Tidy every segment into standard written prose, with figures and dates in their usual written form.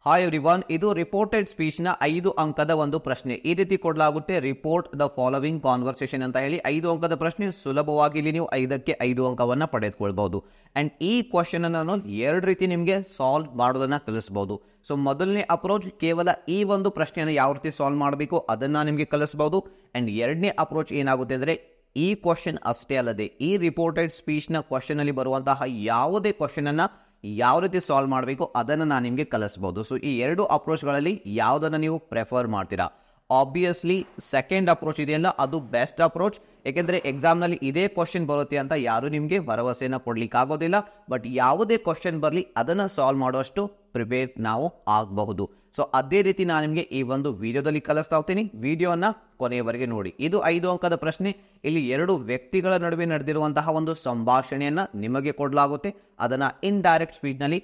Hi everyone, ಇದು reported speech ನ 5 ಅಂಕದ ಒಂದು ಪ್ರಶ್ನೆ. ಈ ರೀತಿ ಕೊಡಲಾಗುತ್ತೆ, ರಿಪೋರ್ಟ್ ದ ಫಾಲೋವಿಂಗ್ ಕಾನ್ವರ್ಸೇಷನ್ ಅಂತ ಹೇಳಿ 5 ಅಂಕದ ಪ್ರಶ್ನೆ. ಸುಲಭವಾಗಿ ಇಲ್ಲಿ ನೀವು 5ಕ್ಕೆ 5 ಅಂಕವನ್ನ ಪಡೆದುಕೊಳ್ಬಹುದು. ಅಂಡ್ ಈ ಕ್ವಶನ್ ಅನ್ನು ನಾನು 2 ರೀತಿ ನಿಮಗೆ ಸಾಲ್ವ್ ಮಾಡೋದನ್ನ ಕಲಿಸಬಹುದು. ಸೊ ಮೊದಲನೇ ಅಪ್ರೋಚ್ ಕೇವಲ ಈ ಒಂದು ಪ್ರಶ್ನೆಯನ್ನು ಯಾವ ರೀತಿ ಸಾಲ್ವ್ ಮಾಡಬೇಕು ಅದನ್ನ ನಿಮಗೆ ಕಲಿಸಬಹುದು. ಅಂಡ್ ಎರಡನೇ ಅಪ್ರೋಚ್ ಏನಾಗುತ್ತೆ ಅಂದ್ರೆ ಈ ಕ್ವಶನ್ ಅಷ್ಟೇ ಅಲ್ಲದೆ ಈ ರಿಪೋರ್ಟೆಡ್ ಸ್ಪೀಚ್ ನ ಕ್ವಶನ್ ಅಲ್ಲಿ ಬರುವಂತಹ ಯಾವುದೇ ಕ್ವಶನ್ ಅನ್ನ ಯಾವ ರೀತಿ ಸಾಲ್ವ್ ಮಾಡಬೇಕು ಅದನ್ನು ನಾನು ನಿಮಗೆ ಕಲಿಸಬಹುದು. ಸೊ ಈ 2 ಅಪ್ರೋಚ್ಗಳಲ್ಲಿ ಯಾವುದನ್ನು ನೀವು ಪ್ರೆಫರ್ ಮಾಡ್ತೀರಾ? ಆಬ್ವಿಯಸ್ಲಿ ಸೆಕೆಂಡ್ ಅಪ್ರೋಚ್ ಇದೆಯಲ್ಲ ಅದು ಬೆಸ್ಟ್ ಅಪ್ರೋಚ್. ಯಾಕೆಂದರೆ ಎಕ್ಸಾಮ್ನಲ್ಲಿ ಇದೇ ಕ್ವಶನ್ ಬರುತ್ತೆ ಅಂತ ಯಾರು ನಿಮಗೆ ಭರವಸೆನ ಕೊಡ್ಲಿಕ್ಕೆ ಆಗೋದಿಲ್ಲ. ಬಟ್ ಯಾವುದೇ ಕ್ವಶನ್ ಬರಲಿ ಅದನ್ನು ಸಾಲ್ವ್ ಮಾಡುವಷ್ಟು ಪ್ರಿಪೇರ್ ನಾವು ಆಗಬಹುದು. ಸೊ ಅದೇ ರೀತಿ ನಾನು ನಿಮಗೆ ಈ ಒಂದು ವಿಡಿಯೋದಲ್ಲಿ ಕಲಿಸ್ತಾ ಹೋಗ್ತೀನಿ. ವಿಡಿಯೋನ ಕೊನೆಯವರೆಗೆ ನೋಡಿ. ಇದು 5 ಅಂಕದ ಪ್ರಶ್ನೆ. ಇಲ್ಲಿ 2 ವ್ಯಕ್ತಿಗಳ ನಡುವೆ ನಡೆದಿರುವಂತಹ ಒಂದು ಸಂಭಾಷಣೆಯನ್ನ ನಿಮಗೆ ಕೊಡಲಾಗುತ್ತೆ. ಅದನ್ನ ಇಂಡೈರೆಕ್ಟ್ ಸ್ಪೀಚ್ ನಲ್ಲಿ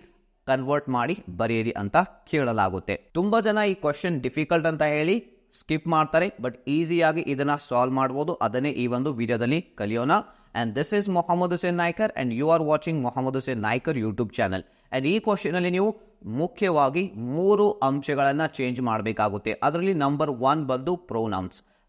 ಕನ್ವರ್ಟ್ ಮಾಡಿ ಬರೆಯಿರಿ ಅಂತ ಕೇಳಲಾಗುತ್ತೆ. ತುಂಬಾ ಜನ ಈ ಕ್ವಶನ್ ಡಿಫಿಕಲ್ಟ್ ಅಂತ ಹೇಳಿ ಸ್ಕಿಪ್ ಮಾಡ್ತಾರೆ, ಬಟ್ ಈಸಿಯಾಗಿ ಇದನ್ನ ಸಾಲ್ವ್ ಮಾಡಬಹುದು. ಅದನ್ನೇ ಈ ಒಂದು ವಿಡಿಯೋದಲ್ಲಿ ಕಲಿಯೋಣ. And this is Mohammed Hussain Naikar and you are watching Mohammed Hussain Naikar YouTube channel. And ಈ ಕ್ವಶನ್ ಅಲ್ಲಿ ನೀವು ಮುಖ್ಯವಾಗಿ 3 ಅಂಶಗಳನ್ನ ಚೇಂಜ್ ಮಾಡಬೇಕಾಗುತ್ತೆ. ಅದರಲ್ಲಿ ನಂಬರ್ 1 ಬಂದು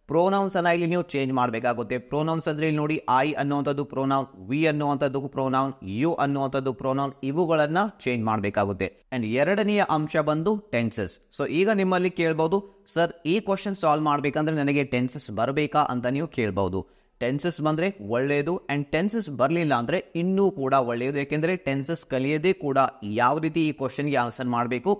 ಪ್ರೊನೌನ್ಸ್ ಅನ್ನ ಇಲ್ಲಿ ನೀವು ಚೇಂಜ್ ಮಾಡಬೇಕಾಗುತ್ತೆ. ಪ್ರೊನೌನ್ಸ್ ಅಂದ್ರೆ ಇಲ್ಲಿ ನೋಡಿ, ಐ ಅನ್ನುವಂಥದ್ದು ಪ್ರೊನೌನ್, ವಿ ಅನ್ನುವಂಥದ್ದು ಪ್ರೊನೌನ್, ಯು ಅನ್ನುವಂಥದ್ದು ಪ್ರೊನೌನ್, ಇವುಗಳನ್ನ ಚೇಂಜ್ ಮಾಡಬೇಕಾಗುತ್ತೆ. ಅಂಡ್ ಎರಡನೆಯ ಅಂಶ ಬಂದು ಟೆನ್ಸಸ್. ಸೊ ಈಗ ನಿಮ್ಮಲ್ಲಿ ಕೇಳಬಹುದು, ಸರ್ ಈ ಕ್ವಶನ್ ಸಾಲ್ವ್ ಮಾಡಬೇಕಂದ್ರೆ ನನಗೆ ಟೆನ್ಸಸ್ ಬರಬೇಕಾ ಅಂತ ನೀವು ಕೇಳಬಹುದು. ಟೆನ್ಸಸ್ ಬಂದ್ರೆ ಒಳ್ಳೆಯದು, ಅಂಡ್ ಟೆನ್ಸಸ್ ಬರಲಿಲ್ಲ ಅಂದ್ರೆ ಇನ್ನೂ ಕೂಡ ಒಳ್ಳೆಯದು. ಯಾಕೆಂದ್ರೆ ಟೆನ್ಸಸ್ ಕಲಿಯದೇ ಕೂಡ ಯಾವ ರೀತಿ ಈ ಕ್ವಶನ್ಗೆ ಆನ್ಸರ್ ಮಾಡಬೇಕು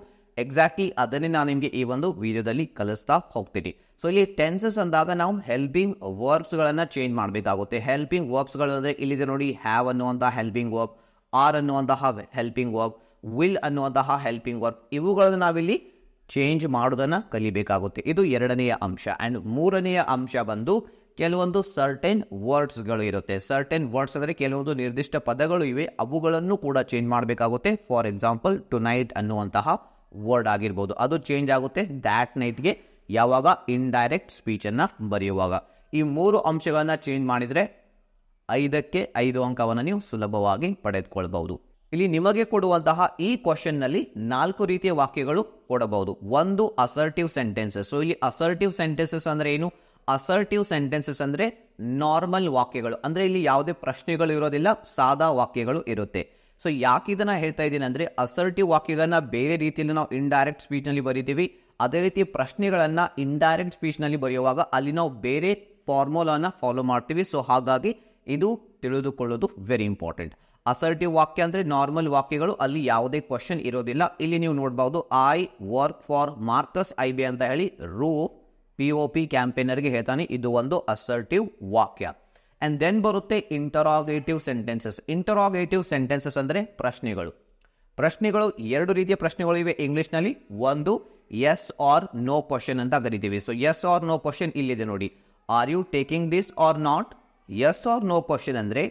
ಎಕ್ಸಾಕ್ಟ್ಲಿ ಅದನ್ನೇ ನಾನು ನಿಮಗೆ ಈ ಒಂದು ವಿಡಿಯೋದಲ್ಲಿ ಕಲಿಸ್ತಾ ಹೋಗ್ತೀನಿ. ಸೊ ಇಲ್ಲಿ ಟೆನ್ಸಸ್ ಅಂದಾಗ ನಾವು ಹೆಲ್ಪಿಂಗ್ ವರ್ಬ್ಸ್ ಗಳನ್ನ ಚೇಂಜ್ ಮಾಡಬೇಕಾಗುತ್ತೆ. ಹೆಲ್ಪಿಂಗ್ ವರ್ಬ್ಸ್ ಗಳು ಅಂದ್ರೆ ಇಲ್ಲಿದೆ ನೋಡಿ, ಹ್ಯಾವ್ ಅನ್ನುವಂತಹ ಹೆಲ್ಪಿಂಗ್ ವರ್ಬ್, ಆರ್ ಅನ್ನುವಂತಹ ಹೆಲ್ಪಿಂಗ್ ವರ್ಬ್, ವಿಲ್ ಅನ್ನುವಂತಹ ಹೆಲ್ಪಿಂಗ್ ವರ್ಬ್, ಇವುಗಳನ್ನು ನಾವಿಲ್ಲಿ ಚೇಂಜ್ ಮಾಡೋದನ್ನ ಕಲಿಬೇಕಾಗುತ್ತೆ. ಇದು ಎರಡನೆಯ ಅಂಶ. ಅಂಡ್ ಮೂರನೆಯ ಅಂಶ ಬಂದು ಕೆಲವೊಂದು ಸರ್ಟೆನ್ ವರ್ಡ್ಸ್ಗಳು ಇರುತ್ತೆ. ಸರ್ಟೆನ್ ವರ್ಡ್ಸ್ ಅಂದರೆ ಕೆಲವೊಂದು ನಿರ್ದಿಷ್ಟ ಪದಗಳು ಇವೆ, ಅವುಗಳನ್ನು ಕೂಡ ಚೇಂಜ್ ಮಾಡಬೇಕಾಗುತ್ತೆ. ಫಾರ್ ಎಕ್ಸಾಂಪಲ್ ಟು ನೈಟ್ ಅನ್ನುವಂತಹ ವರ್ಡ್ ಆಗಿರ್ಬೋದು, ಅದು ಚೇಂಜ್ ಆಗುತ್ತೆ ದ್ಯಾಟ್ ನೈಟ್ಗೆ ಯಾವಾಗ ಇಂಡೈರೆಕ್ಟ್ ಸ್ಪೀಚ್ ಅನ್ನ ಬರೆಯುವಾಗ. ಈ 3 ಅಂಶಗಳನ್ನ ಚೇಂಜ್ ಮಾಡಿದ್ರೆ 5ಕ್ಕೆ 5 ಅಂಕವನ್ನು ನೀವು ಸುಲಭವಾಗಿ ಪಡೆದುಕೊಳ್ಬಹುದು. ಇಲ್ಲಿ ನಿಮಗೆ ಕೊಡುವಂತಹ ಈ ಕ್ವಶನ್ ನಲ್ಲಿ 4 ರೀತಿಯ ವಾಕ್ಯಗಳು ಕೊಡಬಹುದು. ಒಂದು ಅಸರ್ಟಿವ್ ಸೆಂಟೆನ್ಸಸ್. ಸೊ ಇಲ್ಲಿ ಅಸರ್ಟಿವ್ ಸೆಂಟೆನ್ಸಸ್ ಅಂದ್ರೆ ಏನು? ಅಸರ್ಟಿವ್ ಸೆಂಟೆನ್ಸಸ್ ಅಂದ್ರೆ ನಾರ್ಮಲ್ ವಾಕ್ಯಗಳು, ಅಂದ್ರೆ ಇಲ್ಲಿ ಯಾವುದೇ ಪ್ರಶ್ನೆಗಳು ಇರೋದಿಲ್ಲ, ಸಾದಾ ವಾಕ್ಯಗಳು ಇರುತ್ತೆ. ಸೊ ಯಾಕೆ ಇದನ್ನ ಹೇಳ್ತಾ ಇದ್ದೀನಿ ಅಂದ್ರೆ ಅಸರ್ಟಿವ್ ವಾಕ್ಯಗಳನ್ನ ಬೇರೆ ರೀತಿಯಲ್ಲಿ ನಾವು ಇಂಡೈರೆಕ್ಟ್ ಸ್ಪೀಚ್ ನಲ್ಲಿ ಬರೀತೀವಿ. ಅದೇ ರೀತಿ ಪ್ರಶ್ನೆಗಳನ್ನ ಇಂಡೈರೆಕ್ಟ್ ಸ್ಪೀಚ್ ನಲ್ಲಿ ಬರೆಯುವಾಗ ಅಲ್ಲಿ ನಾವು ಬೇರೆ ಫಾರ್ಮುಲಾನ ಫಾಲೋ ಮಾಡ್ತೀವಿ. ಸೊ ಹಾಗಾಗಿ ಇದು ತಿಳಿದುಕೊಳ್ಳೋದು ವೆರಿ ಇಂಪಾರ್ಟೆಂಟ್. ಅಸರ್ಟಿವ್ ವಾಕ್ಯ ಅಂದ್ರೆ ನಾರ್ಮಲ್ ವಾಕ್ಯಗಳು, ಅಲ್ಲಿ ಯಾವುದೇ ಕ್ವಶನ್ ಇರೋದಿಲ್ಲ. ಇಲ್ಲಿ ನೀವು ನೋಡಬಹುದು, I work for Marcus IB ಅಂತ ಹೇಳಿ POP ಕ್ಯಾಂಪೇನರ್ಗೆ ಹೇಳ್ತಾನೆ. ಇದು ಒಂದು ಅಸರ್ಟಿವ್ ವಾಕ್ಯ. ಅಂಡ್ ದೆನ್ ಬರುತ್ತೆ ಇಂಟರಾಗೇಟಿವ್ ಸೆಂಟೆನ್ಸಸ್. ಇಂಟರಾಗೇಟಿವ್ ಸೆಂಟೆನ್ಸಸ್ ಅಂದ್ರೆ ಪ್ರಶ್ನೆಗಳು. 2 ರೀತಿಯ ಪ್ರಶ್ನೆಗಳು ಇವೆ ಇಂಗ್ಲಿಷ್ ನಲ್ಲಿ. ಒಂದು ಎಸ್ ಆರ್ ನೋ ಕ್ವಶನ್ ಅಂತ ಕರಿತೀವಿ. So yes or no question ಇಲ್ಲಿದೆ ನೋಡಿ, are you taking this or not? Yes or no question ಅಂದ್ರೆ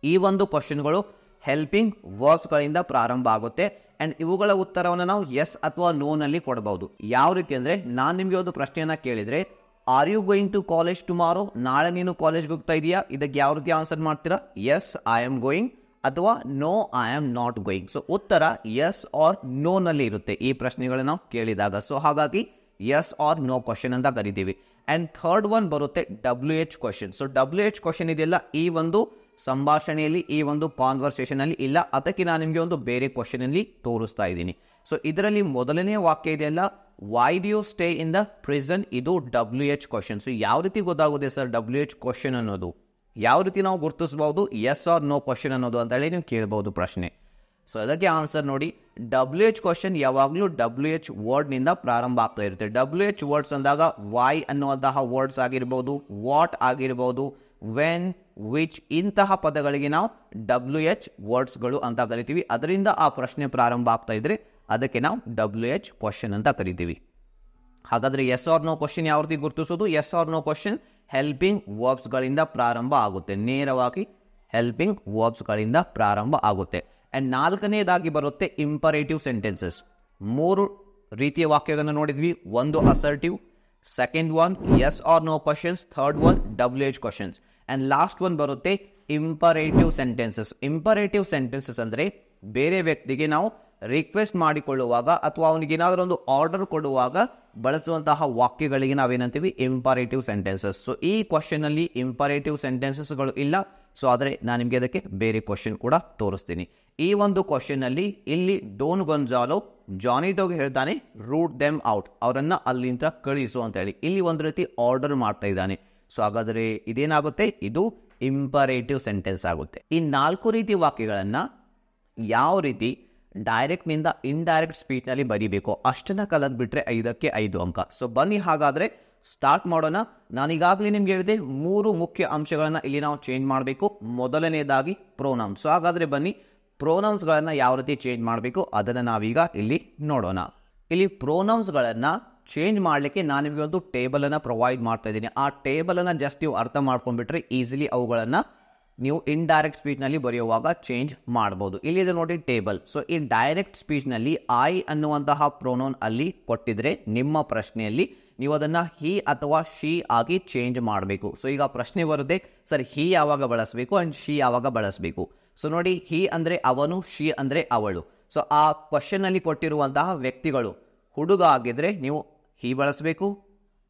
ಈ ಒಂದು ಕ್ವಶನ್ಗಳು ಹೆಲ್ಪಿಂಗ್ ವರ್ಬ್ಸ್ ಗಳಿಂದ ಪ್ರಾರಂಭ ಆಗುತ್ತೆ. ಅಂಡ್ ಇವುಗಳ ಉತ್ತರವನ್ನು ನಾವು ಎಸ್ ಅಥವಾ ನೋ ನಲ್ಲಿ ಕೊಡಬಹುದು. ಯಾವ ರೀತಿ ಅಂದ್ರೆ, ನಾನು ನಿಮಗೆ ಒಂದು ಪ್ರಶ್ನೆಯನ್ನ ಕೇಳಿದ್ರೆ, are you going to college tomorrow? ನಾಳೆ ನೀನು ಕಾಲೇಜ್ಗೆ ಹೋಗ್ತಾ ಇದೆಯಾ? ಇದಕ್ಕೆ ಯಾವ ರೀತಿ ಆನ್ಸರ್ ಮಾಡ್ತೀರಾ? ಎಸ್ ಐ ಆಮ್ ಗೋಯಿಂಗ್ ಅಥವಾ no I am not going. So ಉತ್ತರ ಎಸ್ ಆರ್ ನೋ ನಲ್ಲಿ ಇರುತ್ತೆ ಈ ಪ್ರಶ್ನೆಗಳನ್ನ ನಾವು ಕೇಳಿದಾಗ. ಸೊ ಹಾಗಾಗಿ ಎಸ್ ಆರ್ ನೋ ಕ್ವಶನ್ ಅಂತ ಕರಿತೀವಿ. ಅಂಡ್ ಥರ್ಡ್ ಒನ್ ಬರುತ್ತೆ WH question. So WH question ಇದೆಯಲ್ಲ, ಈ ಒಂದು ಸಂಭಾಷಣೆಯಲ್ಲಿ, ಈ ಒಂದು ಕಾನ್ವರ್ಸೇಷನ್ ಅಲ್ಲಿ ಇಲ್ಲ, ಅದಕ್ಕೆ ನಾನು ನಿಮಗೆ ಒಂದು ಬೇರೆ ಕ್ವಶನ್ ಅಲ್ಲಿ ತೋರಿಸ್ತಾ ಇದ್ದೀನಿ. ಸೊ ಇದರಲ್ಲಿ ಮೊದಲನೇ ವಾಕ್ಯ ಇದೆಯಲ್ಲ, why do you stay in the prison, ಇದು WH ಕ್ವಶನ್. ಸೊ ಯಾವ ರೀತಿ ಗೊತ್ತಾಗುತ್ತೆ ಸರ್ WH ಕ್ವಶನ್ ಅನ್ನೋದು? ಯಾವ ರೀತಿ ನಾವು ಗುರುತಿಸಬಹುದು ಎಸ್ ಆರ್ ನೋ ಕ್ವಶನ್ ಅನ್ನೋದು ಅಂತ ಹೇಳಿ ನೀವು ಕೇಳಬಹುದು ಪ್ರಶ್ನೆ. ಸೊ ಅದಕ್ಕೆ ಆನ್ಸರ್ ನೋಡಿ, WH ಕ್ವಶನ್ ಯಾವಾಗಲೂ WH ವರ್ಡ್ ನಿಂದ ಪ್ರಾರಂಭ ಆಗ್ತಾ ಇರುತ್ತೆ. WH ವರ್ಡ್ಸ್ ಅಂದಾಗ ವೈ ಅನ್ನುವಂತಹ ವರ್ಡ್ಸ್ ಆಗಿರ್ಬೋದು, ವಾಟ್ ಆಗಿರ್ಬೋದು, ವೆನ್, ವಿಚ್, ಇಂತಹ ಪದಗಳಿಗೆ ನಾವು WH ವರ್ಡ್ಸ್ಗಳು ಅಂತ ಕರಿತೀವಿ. ಅದರಿಂದ ಆ ಪ್ರಶ್ನೆ ಪ್ರಾರಂಭ ಆಗ್ತಾ ಇದ್ರೆ ಅದಕ್ಕೆ ನಾವು WH ಕ್ವಶನ್ ಅಂತ ಕರಿತೀವಿ. ಹಾಗಾದ್ರೆ ಎಸ್ ಆರ್ ನೋ ಕ್ವಶನ್ ಯಾವ ರೀತಿ ಗುರುತಿಸೋದು? Yes or no question helping verbs ಗಳಿಂದ ಪ್ರಾರಂಭ ಆಗುತ್ತೆ, ನೇರವಾಗಿ ಹೆಲ್ಪಿಂಗ್ ವರ್ಬ್ಸ್ ಗಳಿಂದ ಪ್ರಾರಂಭ ಆಗುತ್ತೆ. ಅಂಡ್ 4ನೇದಾಗಿ ಬರುತ್ತೆ ಇಂಪರೇಟಿವ್ ಸೆಂಟೆನ್ಸಸ್. 3 ರೀತಿಯ ವಾಕ್ಯಗಳನ್ನು ನೋಡಿದ್ವಿ. ಒಂದು assertive, second one yes or no questions, third one WH questions, and last one ಬರುತ್ತೆ ಇಂಪರೇಟಿವ್ ಸೆಂಟೆನ್ಸಸ್. ಇಂಪರೇಟಿವ್ ಸೆಂಟೆನ್ಸಸ್ ಅಂದ್ರೆ ಬೇರೆ ವ್ಯಕ್ತಿಗೆ ನಾವು ರಿಕ್ವೆಸ್ಟ್ ಮಾಡಿಕೊಳ್ಳುವಾಗ ಅಥವಾ ಅವನಿಗೆ ಏನಾದರೂ ಒಂದು ಆರ್ಡರ್ ಕೊಡುವಾಗ ಬಳಸುವಂತಹ ವಾಕ್ಯಗಳಿಗೆ ನಾವೇನಂತೀವಿ ಇಂಪರೇಟಿವ್ ಸೆಂಟೆನ್ಸಸ್. ಸೊ ಈ ಕ್ವಶನ್ ಅಲ್ಲಿ ಇಂಪರೇಟಿವ್ ಸೆಂಟೆನ್ಸಸ್ಗಳು ಇಲ್ಲ. ಸೊ ಆದರೆ ನಾನು ನಿಮಗೆ ಅದಕ್ಕೆ ಬೇರೆ ಕ್ವಶನ್ ಕೂಡ ತೋರಿಸ್ತೀನಿ. ಈ ಒಂದು ಕ್ವಶನ್ ಅಲ್ಲಿ ಇಲ್ಲಿ ಡೋನ್ ಗೊನ್ಜಾಲೋ ಜಾನಿಟೋಗೆ ಹೇಳ್ತಾನೆ ರೂಟ್ ದೆಮ್ ಔಟ್, ಅವರನ್ನ ಅಲ್ಲಿಂದ ಕಳಿಸು ಅಂತ ಹೇಳಿ. ಇಲ್ಲಿ ಒಂದು ರೀತಿ ಆರ್ಡರ್ ಮಾಡ್ತಾ ಇದ್ದಾನೆ. ಸೊ ಹಾಗಾದರೆ ಇದೇನಾಗುತ್ತೆ, ಇದು ಇಂಪರೇಟಿವ್ ಸೆಂಟೆನ್ಸ್ ಆಗುತ್ತೆ. ಈ 4 ರೀತಿ ವಾಕ್ಯಗಳನ್ನ ಯಾವ ರೀತಿ ಡೈರೆಕ್ಟ್ ನಿಂದ ಇಂಡೈರೆಕ್ಟ್ ಸ್ಪೀಚ್ ನಲ್ಲಿ ಬರೀಬೇಕು ಅಷ್ಟನ್ನ ಕಲಿತ್ ಬಿಟ್ರೆ 5ಕ್ಕೆ 5 ಅಂಕ. ಸೊ ಬನ್ನಿ ಹಾಗಾದ್ರೆ ಸ್ಟಾರ್ಟ್ ಮಾಡೋಣ. ನಾನೀಗಾಗಲೇ ನಿಮ್ಗೆ ಹೇಳಿದೆ 3 ಮುಖ್ಯ ಅಂಶಗಳನ್ನ ಇಲ್ಲಿ ನಾವು ಚೇಂಜ್ ಮಾಡಬೇಕು. ಮೊದಲನೇದಾಗಿ ಪ್ರೊನೌನ್ಸ್. ಸೊ ಹಾಗಾದ್ರೆ ಬನ್ನಿ ಪ್ರೊನೌನ್ಸ್ಗಳನ್ನ ಯಾವ ರೀತಿ ಚೇಂಜ್ ಮಾಡಬೇಕು ಅದನ್ನ ನಾವೀಗ ಇಲ್ಲಿ ನೋಡೋಣ. ಇಲ್ಲಿ ಪ್ರೊನೌನ್ಸ್ಗಳನ್ನ ಚೇಂಜ್ ಮಾಡಲಿಕ್ಕೆ ನಾನು ನಿಮಗೆ ಒಂದು ಟೇಬಲ್ ಅನ್ನ ಪ್ರೊವೈಡ್ ಮಾಡ್ತಾ ಇದ್ದೀನಿ. ಆ ಟೇಬಲ್ ಅನ್ನ ಜಸ್ಟ್ ನೀವು ಅರ್ಥ ಮಾಡ್ಕೊಂಡ್ಬಿಟ್ರೆ ಈಸಿಲಿ ಅವುಗಳನ್ನ ನೀವು ಇಂಡೈರೆಕ್ಟ್ ಸ್ಪೀಚ್ನಲ್ಲಿ ಬರೆಯುವಾಗ ಚೇಂಜ್ ಮಾಡ್ಬೋದು. ಇಲ್ಲಿದೆ ನೋಡಿ ಟೇಬಲ್. ಸೊ ಈ ಡೈರೆಕ್ಟ್ ಸ್ಪೀಚ್ನಲ್ಲಿ ಐ ಅನ್ನುವಂತಹ ಪ್ರೊನೌನ್ ಅಲ್ಲಿ ಕೊಟ್ಟಿದ್ರೆ ನಿಮ್ಮ ಪ್ರಶ್ನೆಯಲ್ಲಿ ನೀವು ಅದನ್ನ ಹಿ ಅಥವಾ ಶಿ ಆಗಿ ಚೇಂಜ್ ಮಾಡಬೇಕು. ಸೊ ಈಗ ಪ್ರಶ್ನೆ ಬರುತ್ತೆ, ಸರ್ ಹಿ ಯಾವಾಗ ಬಳಸಬೇಕು ಅಂಡ್ ಶಿ ಯಾವಾಗ ಬಳಸಬೇಕು? ಸೊ ನೋಡಿ, ಹಿ ಅಂದ್ರೆ ಅವನು, ಶಿ ಅಂದ್ರೆ ಅವಳು. ಸೊ ಆ ಕ್ವಶನ್ ಅಲ್ಲಿ ಕೊಟ್ಟಿರುವಂತಹ ವ್ಯಕ್ತಿಗಳು ಹುಡುಗ ಆಗಿದ್ರೆ ನೀವು ಹಿ ಬಳಸಬೇಕು,